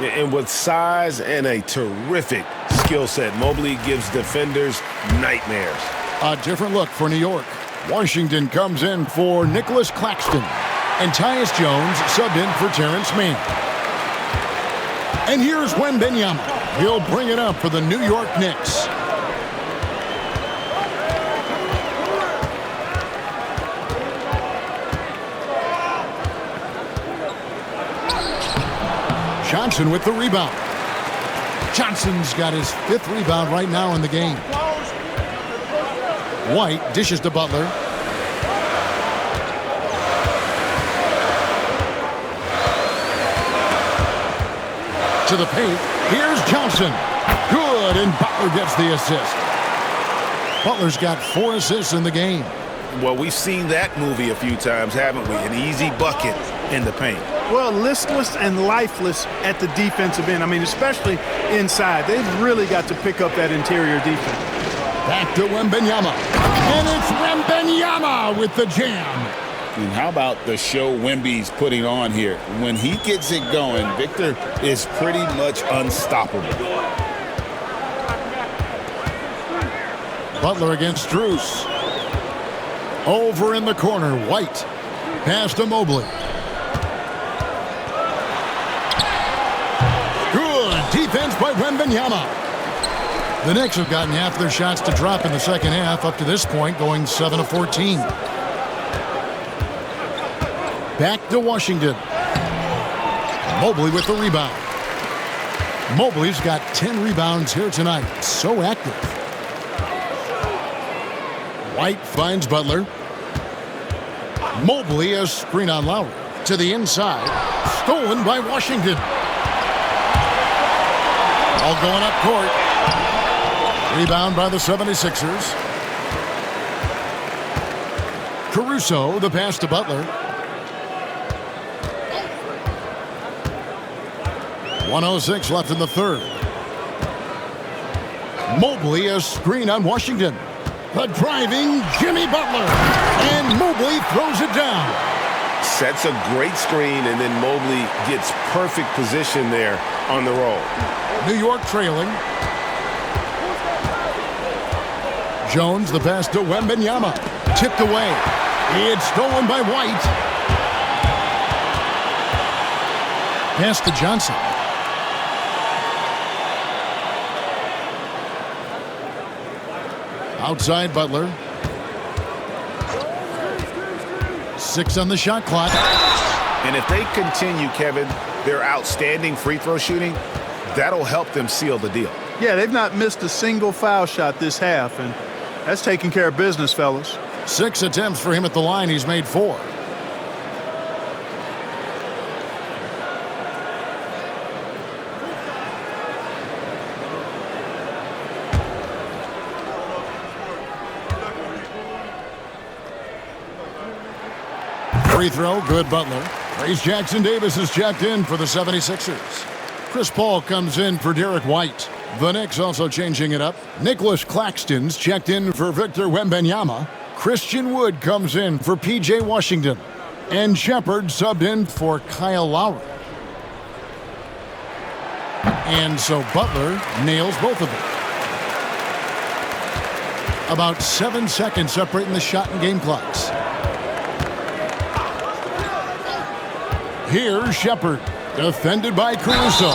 And with size and a terrific skill set, Mobley gives defenders nightmares. A different look for New York. Washington comes in for Nicholas Claxton. And Tyus Jones subbed in for Terrence Mann. And here's Wembanyama. He'll bring it up for the New York Knicks. Johnson with the rebound. Johnson's got his 5th rebound right now in the game. White dishes to Butler. To the paint. Here's Johnson. Good, and Butler gets the assist. Butler's got 4 assists in the game. Well, we've seen that movie a few times, haven't we? An easy bucket in the paint. Well, listless and lifeless at the defensive end. I mean, especially inside. They've really got to pick up that interior defense. Back to Wembanyama. And it's Wembanyama with the jam. And how about the show Wemby's putting on here? When he gets it going, Victor is pretty much unstoppable. Butler against Strus. Over in the corner, White. Pass to Mobley. Good defense by Wembanyama. The Knicks have gotten half their shots to drop in the second half up to this point, going 7 of 14. Back to Washington. Mobley with the rebound. Mobley's got 10 rebounds here tonight. So active. White finds Butler. Mobley a screen on Lowry. To the inside. Stolen by Washington. All going up court. Rebound by the 76ers. Caruso, the pass to Butler. 1:06 left in the third. Mobley a screen on Washington. The driving Jimmy Butler. And Mobley throws it down. Sets a great screen, and then Mobley gets perfect position there on the roll. New York trailing. Jones, the pass to Wembanyama. Tipped away. It's stolen by White. Pass to Johnson. Outside Butler. 6 on the shot clock. And if they continue, Kevin, their outstanding free throw shooting, that'll help them seal the deal. Yeah, they've not missed a single foul shot this half, and that's taking care of business, fellas. 6 attempts for him at the line. He's made 4. Free throw, good Butler. Trace Jackson Davis is checked in for the 76ers. Chris Paul comes in for Derek White. The Knicks also changing it up. Nicholas Claxton's checked in for Victor Wembanyama. Christian Wood comes in for P.J. Washington. And Shepard subbed in for Kyle Lowry. And so Butler nails both of them. About 7 seconds separating the shot and game clocks. Here's Shepard, defended by Caruso.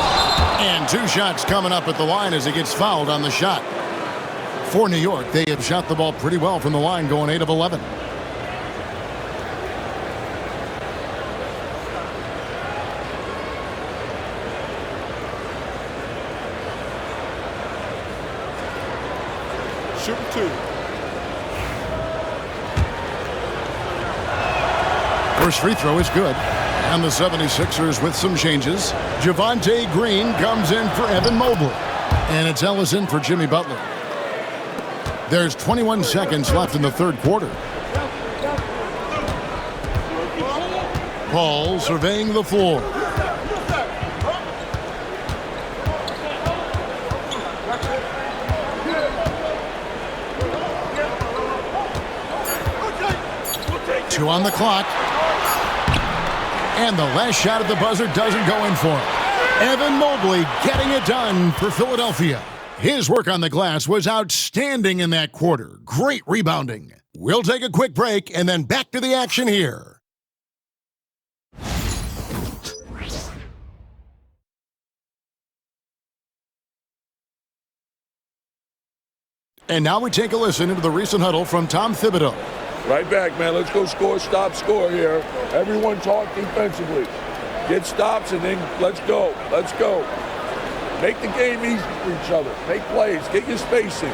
And 2 shots coming up at the line as he gets fouled on the shot. For New York, they have shot the ball pretty well from the line, going 8 of 11. Shooting 2. First free throw is good. And the 76ers with some changes. Javonte Green comes in for Evan Mobley. And it's Ellison for Jimmy Butler. There's 21 seconds left in the third quarter. Paul surveying the floor. Two on the clock. And the last shot at the buzzer doesn't go in for him. Evan Mobley getting it done for Philadelphia. His work on the glass was outstanding in that quarter. Great rebounding. We'll take a quick break and then back to the action here. And now we take a listen into the recent huddle from Tom Thibodeau. Right back, man. Let's go score, stop, score here. Everyone talk defensively. Get stops and then let's go. Let's go. Make the game easy for each other. Make plays. Get your spacing.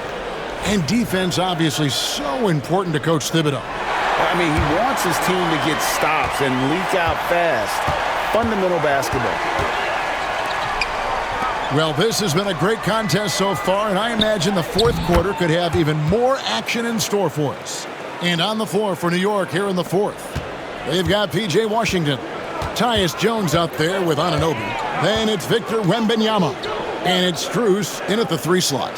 And defense obviously so important to Coach Thibodeau. I mean, he wants his team to get stops and leak out fast. Fundamental basketball. Well, this has been a great contest so far, and I imagine the fourth quarter could have even more action in store for us. And on the floor for New York here in the fourth, they've got P.J. Washington. Tyus Jones out there with Anunoby. Then it's Victor Wembanyama. And it's Strus in at the 3 slot.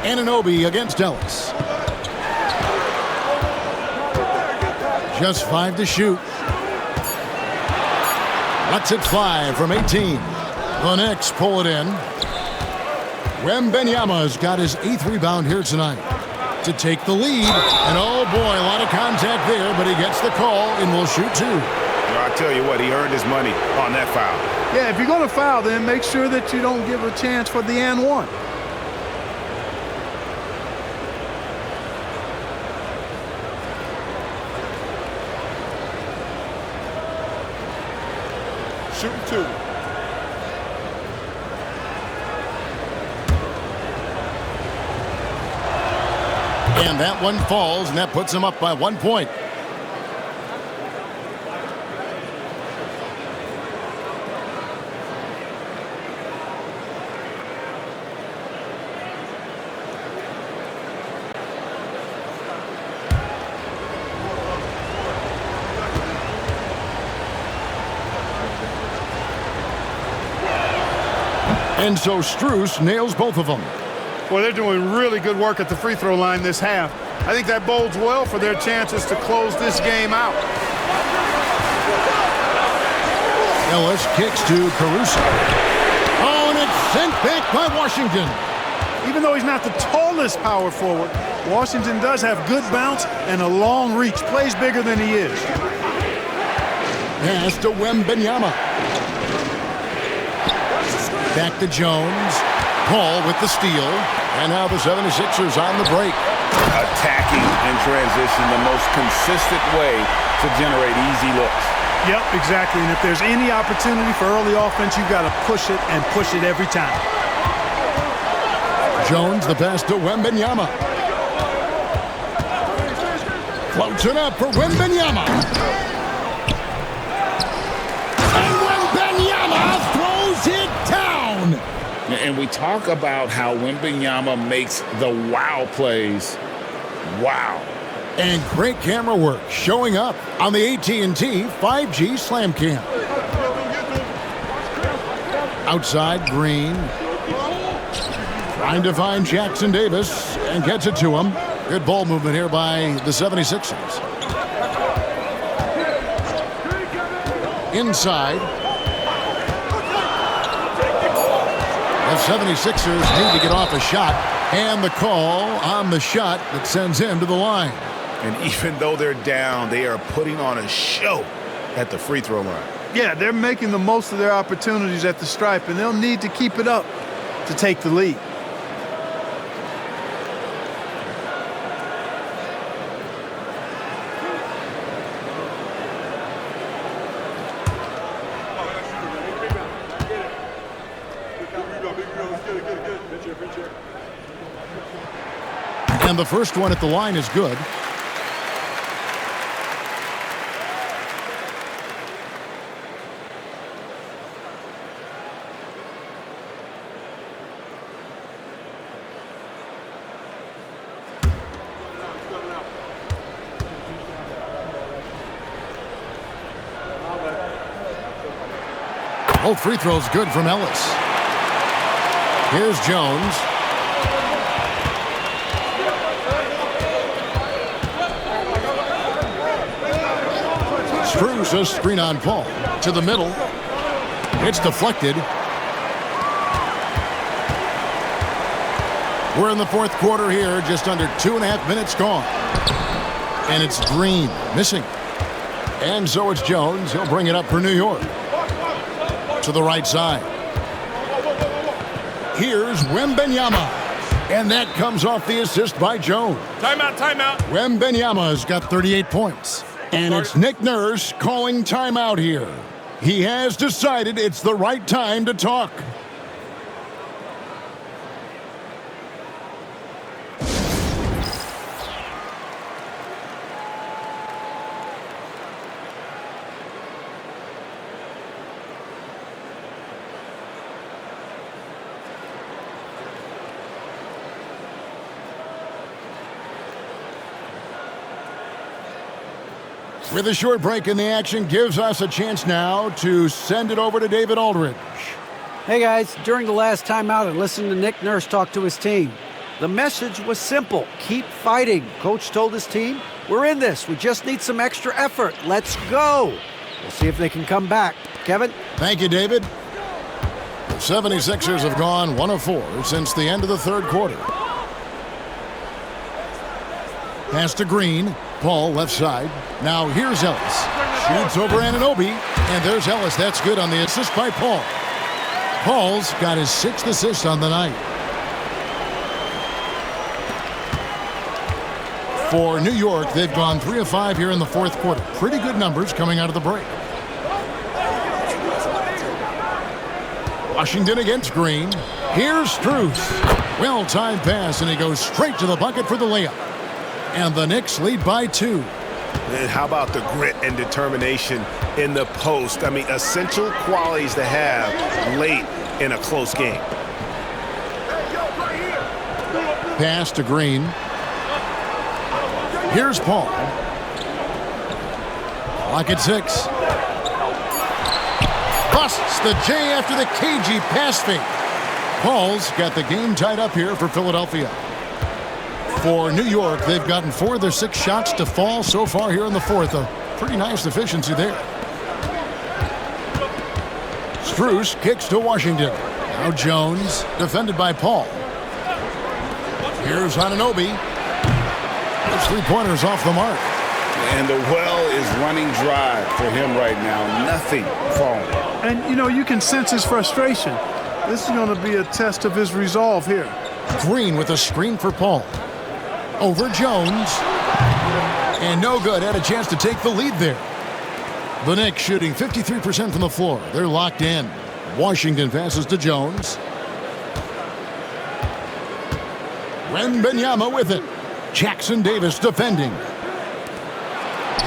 Anunoby against Ellis. Just 5 to shoot. Lets it fly from 18. The Knicks pull it in. Wembanyama's got his 8th rebound here tonight to take the lead. And oh boy, a lot of contact there, but he gets the call and will shoot 2. I tell you what, he earned his money on that foul. Yeah, if you're going to foul, then make sure that you don't give a chance for the and one. Shooting 2. And that one falls, and that puts him up by 1 point. And so Strus nails both of them. Well, they're doing really good work at the free throw line this half. I think that bodes well for their chances to close this game out. Ellis kicks to Caruso. Oh, and it's sent back by Washington. Even though he's not the tallest power forward, Washington does have good bounce and a long reach. Plays bigger than he is. Pass to Wembanyama. Back to Jones. Paul with the steal. And now the 76ers on the break. Attacking in transition, the most consistent way to generate easy looks. Yep, exactly. And if there's any opportunity for early offense, you've got to push it and push it every time. Jones, the pass to Wembanyama. Floats it up for Wembanyama. And Wembanyama throws it down. And we talk about how Wembanyama makes the wow plays. Wow. And great camera work showing up on the AT&T 5G Slam Cam. Outside, Green. Trying to find Jackson Davis and gets it to him. Good ball movement here by the 76ers. Inside. The 76ers need to get off a shot. And the call on the shot that sends him to the line. And even though they're down, they are putting on a show at the free throw line. Yeah, they're making the most of their opportunities at the stripe, and they'll need to keep it up to take the lead. Good. And the first one at the line is good. Both free throws good from Ellis. Here's Jones. Strus a screen on Paul. To the middle. It's deflected. We're in the fourth quarter here. Just under 2.5 minutes gone. And it's Green missing. And so it's Jones. He'll bring it up for New York. To the right side. Here's Wembanyama. And that comes off the assist by Jones. Timeout, timeout. Wembanyama's got 38 points. And it's Nick Nurse calling timeout here. He has decided it's the right time to talk. With a short break in the action, gives us a chance now to send it over to David Aldridge. Hey guys, during the last timeout, I listened to Nick Nurse talk to his team. The message was simple: keep fighting. Coach told his team, we're in this. We just need some extra effort. Let's go. We'll see if they can come back. Kevin? Thank you, David. The 76ers have gone 1 of 4 since the end of the third quarter. Pass to Green. Paul left side. Now here's Ellis. Shoots over Anunoby. And there's Ellis. That's good on the assist by Paul. Paul's got his 6th assist on the night. For New York, they've gone 3 of 5 here in the fourth quarter. Pretty good numbers coming out of the break. Washington against Green. Here's Strus. Well-timed pass, and he goes straight to the bucket for the layup. And the Knicks lead by 2. And how about the grit and determination in the post? I mean, essential qualities to have late in a close game. Pass to Green. Here's Paul. Clock at 6. Busts the J after the cagey pass fake. Paul's got the game tied up here for Philadelphia. For New York, they've gotten 4 of their 6 shots to fall so far here in the fourth. A pretty nice efficiency there. Strus kicks to Washington. Now Jones, defended by Paul. Here's Anunoby. Those 3-pointers off the mark. And the well is running dry for him right now. Nothing falling. And, you know, you can sense his frustration. This is going to be a test of his resolve here. Green with a screen for Paul. Over Jones. And no good. Had a chance to take the lead there. The Knicks shooting 53% from the floor. They're locked in. Washington passes to Jones. Wembanyama with it. Jackson Davis defending.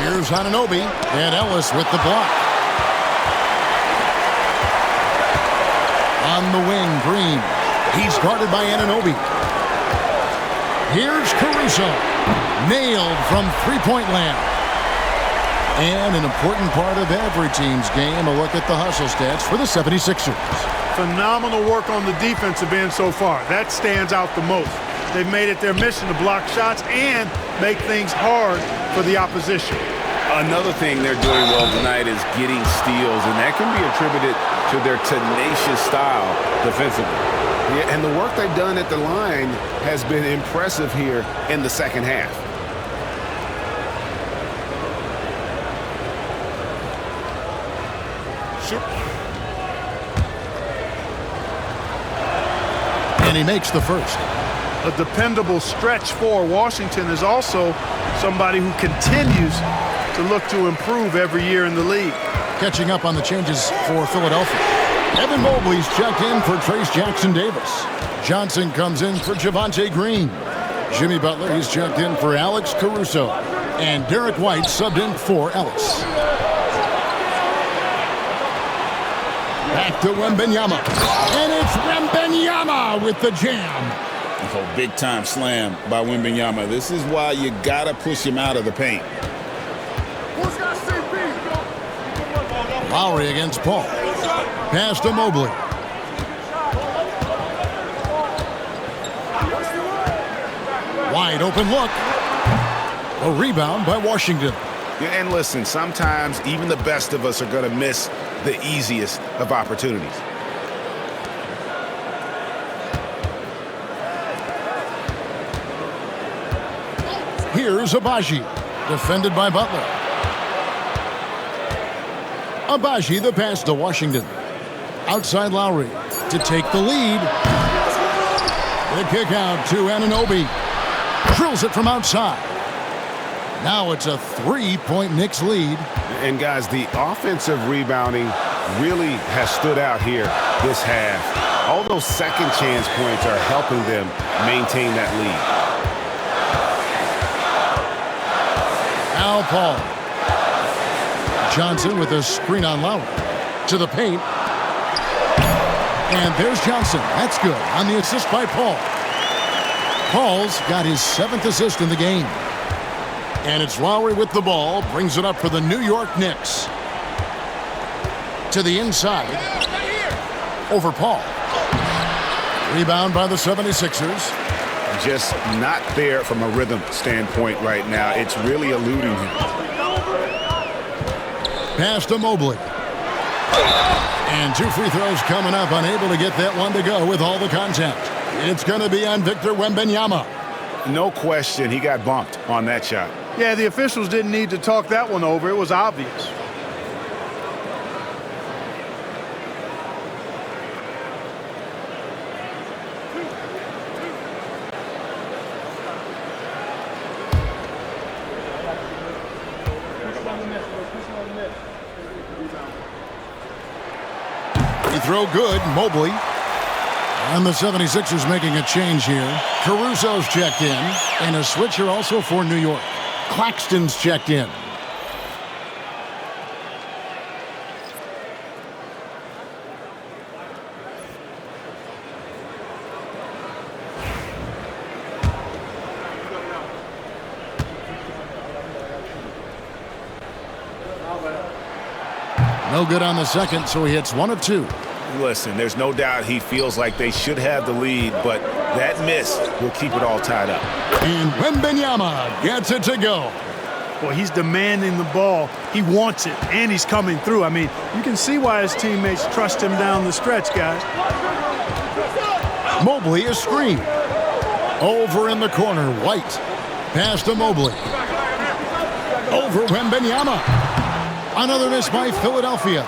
Here's Anunoby. And Ellis with the block. On the wing, Green. He's guarded by Anunoby. Here's Caruso. Nailed from three-point land. And an important part of every team's game, a look at the hustle stats for the 76ers. Phenomenal work on the defensive end so far. That stands out the most. They've made it their mission to block shots and make things hard for the opposition. Another thing they're doing well tonight is getting steals, and that can be attributed to their tenacious style defensively. Yeah, and the work they've done at the line has been impressive here in the second half. And he makes the first. A dependable stretch for Washington is also somebody who continues to look to improve every year in the league. Catching up on the changes for Philadelphia. Evan Mobley's checked in for Trace Jackson-Davis. Johnson comes in for Javonte Green. Jimmy Butler, he's checked in for Alex Caruso. And Derek White subbed in for Ellis. Back to Wembanyama. And it's Wembanyama with the jam. Oh, big-time slam by Wembanyama. This is why you got to push him out of the paint. Lowry against Paul. Pass to Mobley. Wide open look. A rebound by Washington. Yeah, and listen, sometimes even the best of us are going to miss the easiest of opportunities. Here's Abaji, defended by Butler. Abaji, the pass to Washington. Outside Lowry to take the lead. The kick out to Anunoby. Drills it from outside. Now it's a 3-point Knicks lead. And guys, the offensive rebounding really has stood out here this half. All those second chance points are helping them maintain that lead. Al Paul. Johnson with a screen on Lowry. To the paint. And there's Johnson. That's good on the assist by Paul. Paul's got his 7th assist in the game. And it's Lowry with the ball. Brings it up for the New York Knicks. To the inside. Over Paul. Rebound by the 76ers. Just not there from a rhythm standpoint right now. It's really eluding him. Pass to Mobley. And 2 free throws coming up. Unable to get that one to go with all the contact. It's going to be on Victor Wembanyama. No question, he got bumped on that shot. Yeah, the officials didn't need to talk that one over. It was obvious. Throw good, Mobley. And the 76ers making a change here. Caruso's checked in. And a switcher also for New York. Claxton's checked in. No good on the second, so he hits 1 of 2. Listen, there's no doubt he feels like they should have the lead, but that miss will keep it all tied up. And Wembanyama gets it to go. Well, he's demanding the ball. He wants it, and he's coming through. I mean, you can see why his teammates trust him down the stretch, guys. Mobley is screened. Over in the corner, White. Pass to Mobley. Over Wembanyama. Another miss by Philadelphia.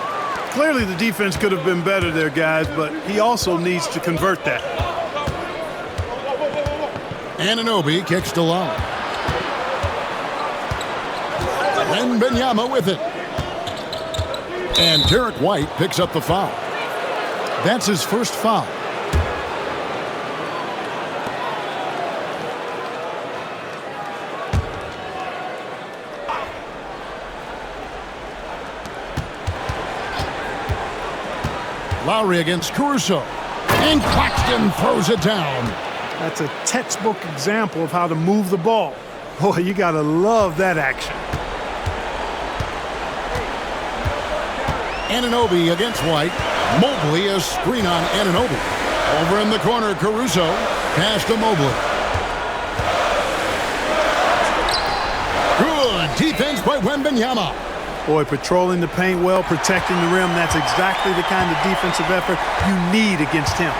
Clearly the defense could have been better there, guys, but he also needs to convert that. Anunoby kicks to Lowry. Wembanyama with it. And Derek White picks up the foul. That's his first foul. Lowry against Caruso. And Claxton throws it down. That's a textbook example of how to move the ball. Boy, you got to love that action. Anunoby against White. Mobley, a screen on Anunoby. Over in the corner, Caruso. Pass to Mobley. Good defense by Wembanyama. Boy, patrolling the paint well, protecting the rim. That's exactly the kind of defensive effort you need against him.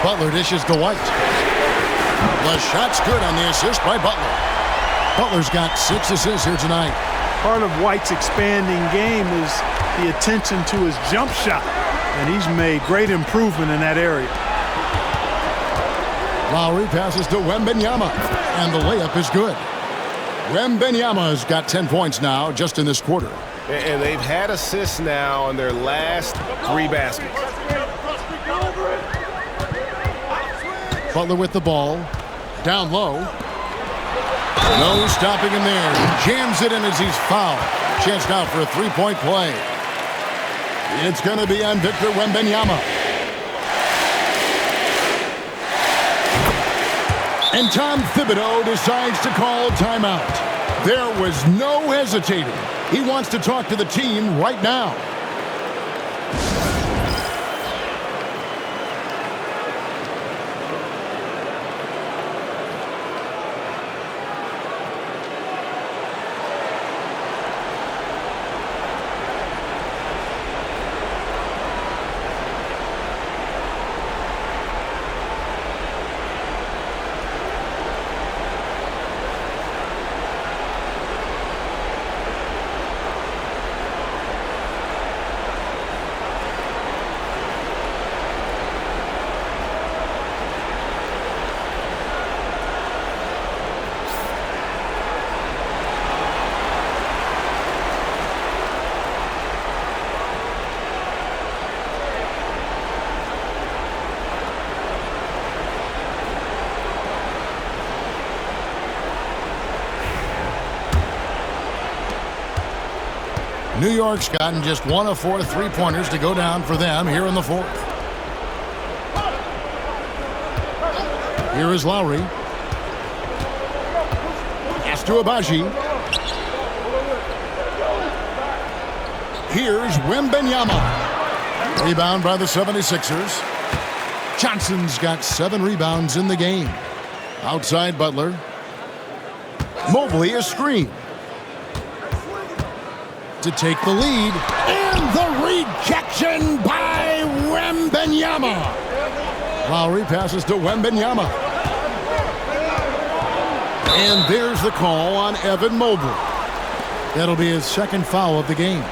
Butler dishes to White. The shot's good on the assist by Butler. Butler's got 6 assists here tonight. Part of White's expanding game is the attention to his jump shot, and he's made great improvement in that area. Lowry passes to Wembanyama, and the layup is good. Wembanyama's got 10 points now just in this quarter. And they've had assists now on their last 3 baskets. Butler with the ball. Down low. No stopping him there. Jams it in as he's fouled. Chance now for a 3-point play. It's going to be on Victor Wembanyama. And Tom Thibodeau decides to call timeout. There was no hesitating. He wants to talk to the team right now. New York's gotten just 1 of 4 3-pointers to go down for them here in the 4th. Here is Lowry. Pass to Abaji. Here's Wembanyama. Rebound by the 76ers. Johnson's got 7 rebounds in the game. Outside Butler. Mobley a screen. To take the lead, and the rejection by Wembanyama. Lowry passes to Wembanyama. And there's the call on Evan Mobley. That'll be his 2nd foul of the game.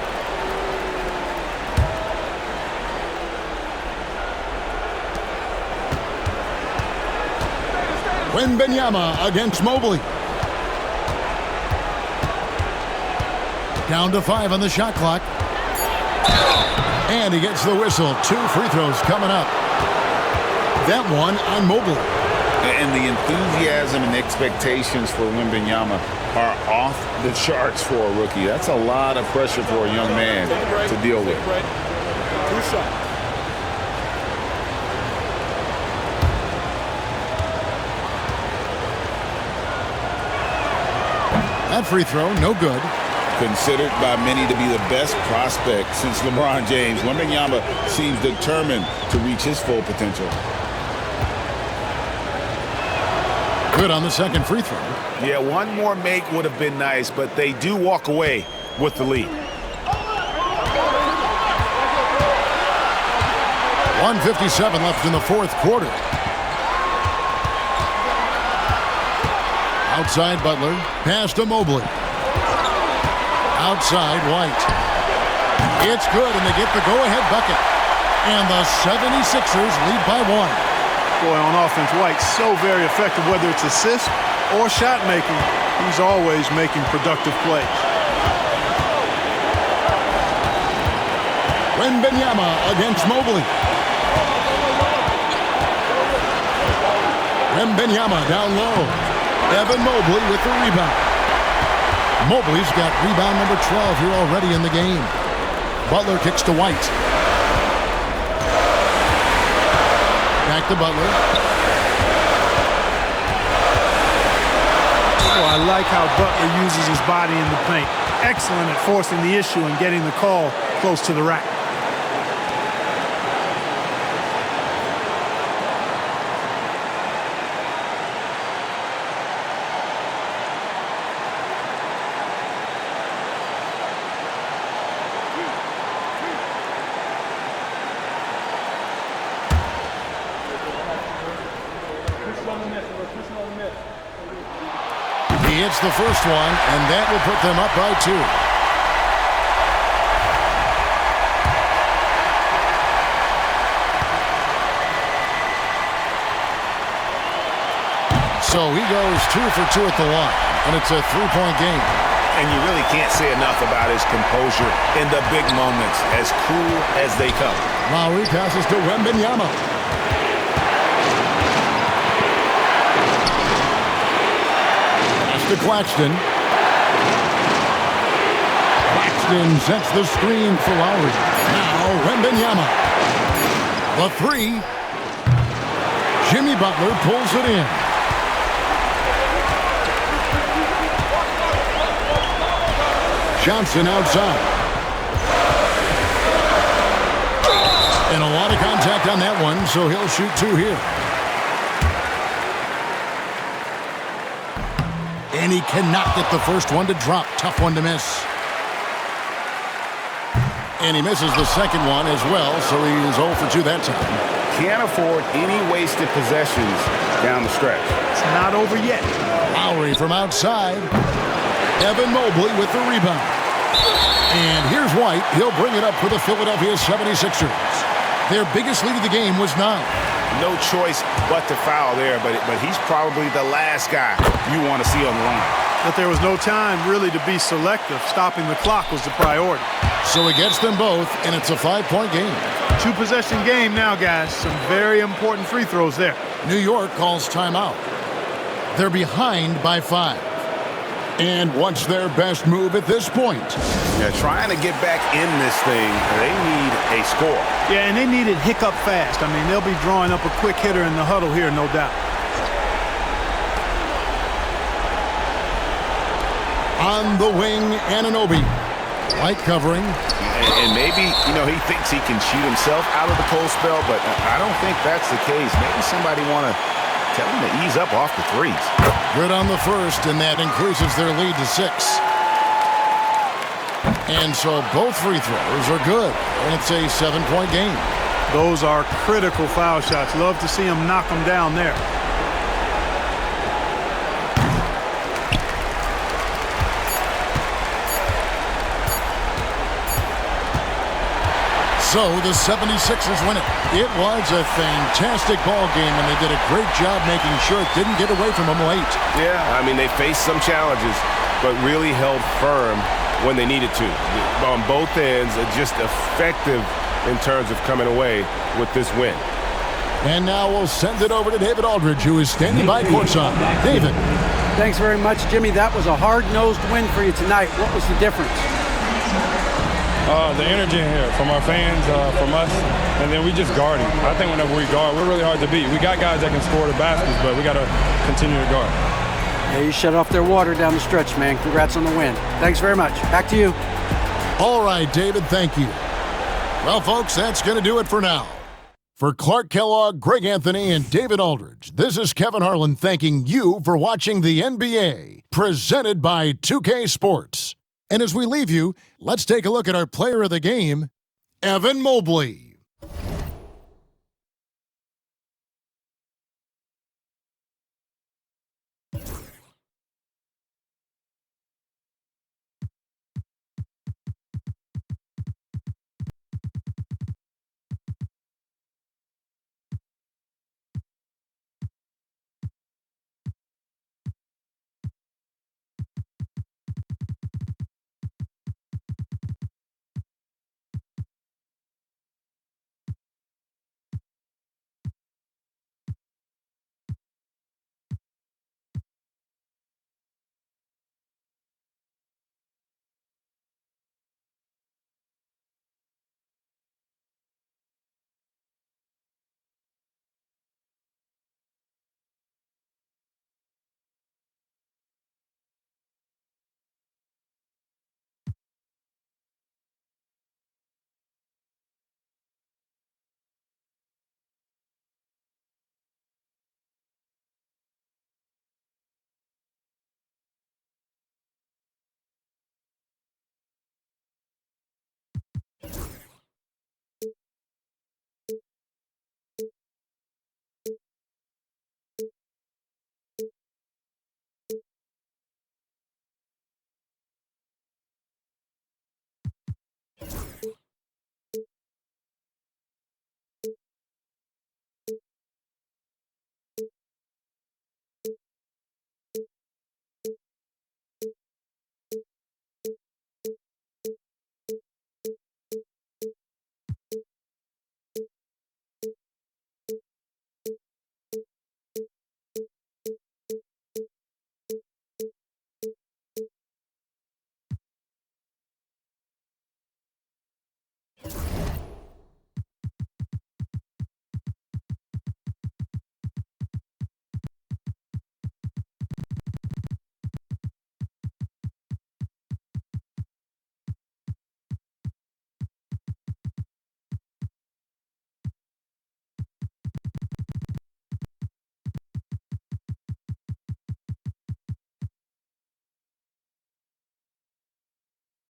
Wembanyama against Mobley. Down to 5 on the shot clock. And he gets the whistle. 2 free throws coming up. That one on Mobley. And the enthusiasm and expectations for Wembanyama are off the charts for a rookie. That's a lot of pressure for a young man to deal with. 2 shots. That free throw, no good. Considered by many to be the best prospect since LeBron James, Wembanyama seems determined to reach his full potential. Good on the 2nd free throw. Yeah, one more make would have been nice, but they do walk away with the lead. 1:57 left in the 4th quarter. Outside Butler, pass to Mobley. Outside White. It's good, and they get the go-ahead bucket. And the 76ers lead by 1. Boy, on offense, White's so very effective, whether it's assist or shot making. He's always making productive plays. Wembanyama against Mobley. Wembanyama down low. Evan Mobley with the rebound. Mobley's got rebound number 12 here already in the game. Butler kicks to White. Back to Butler. Oh, I like how Butler uses his body in the paint. Excellent at forcing the issue and getting the call close to the rack. He hits the first one, and that will put them up by 2. So he goes 2 for 2 at the line, and it's a 3-point game. And you really can't say enough about his composure in the big moments, as cool as they come. Lowry passes to Wembanyama. Pass to Claxton. Claxton sets the screen for Lowry. Now Wembanyama. The three. Jimmy Butler pulls it in. Johnson outside. And a lot of contact on that one, so he'll shoot two here. And he cannot get the first one to drop. Tough one to miss. And he misses the second one as well, so he's 0 for 2 that time. Can't afford any wasted possessions down the stretch. It's not over yet. Lowry from outside. Evan Mobley with the rebound. And here's White. He'll bring it up for the Philadelphia 76ers. Their biggest lead of the game was 9. No choice but to foul there, but he's probably the last guy you want to see on the line. But there was no time really to be selective. Stopping the clock was the priority. So he gets them both, and it's a 5-point game. 2-possession game now, guys. Some very important free throws there. New York calls timeout. They're behind by 5. And what's their best move at this point? Yeah, trying to get back in this thing, they need a score. Yeah, and they need it hiccup fast. I mean, they'll be drawing up a quick hitter in the huddle here, no doubt. On the wing, Anunoby. White covering. And maybe, he thinks he can shoot himself out of the cold spell, but I don't think that's the case. Maybe somebody want to tell him to ease up off the threes. Good on the first, and that increases their lead to 6. And so both free throws are good, and it's a 7-point game. Those are critical foul shots. Love to see him knock them down there. So the 76ers win it. It was a fantastic ball game, and they did a great job making sure it didn't get away from them late. Yeah, I mean, they faced some challenges, but really held firm when they needed to. On both ends, just effective in terms of coming away with this win. And now we'll send it over to David Aldridge, who is standing by courtside. David. Thanks very much, Jimmy. That was a hard-nosed win for you tonight. What was the difference? The energy in here from our fans, from us, and then we just guarding. I think whenever we guard, we're really hard to beat. We got guys that can score the baskets, but we got to continue to guard. Yeah, you shut off their water down the stretch, man. Congrats on the win. Thanks very much. Back to you. All right, David, thank you. Well, folks, that's going to do it for now. For Clark Kellogg, Greg Anthony, and David Aldridge, this is Kevin Harlan thanking you for watching the NBA, presented by 2K Sports. And as we leave you, let's take a look at our player of the game, Evan Mobley.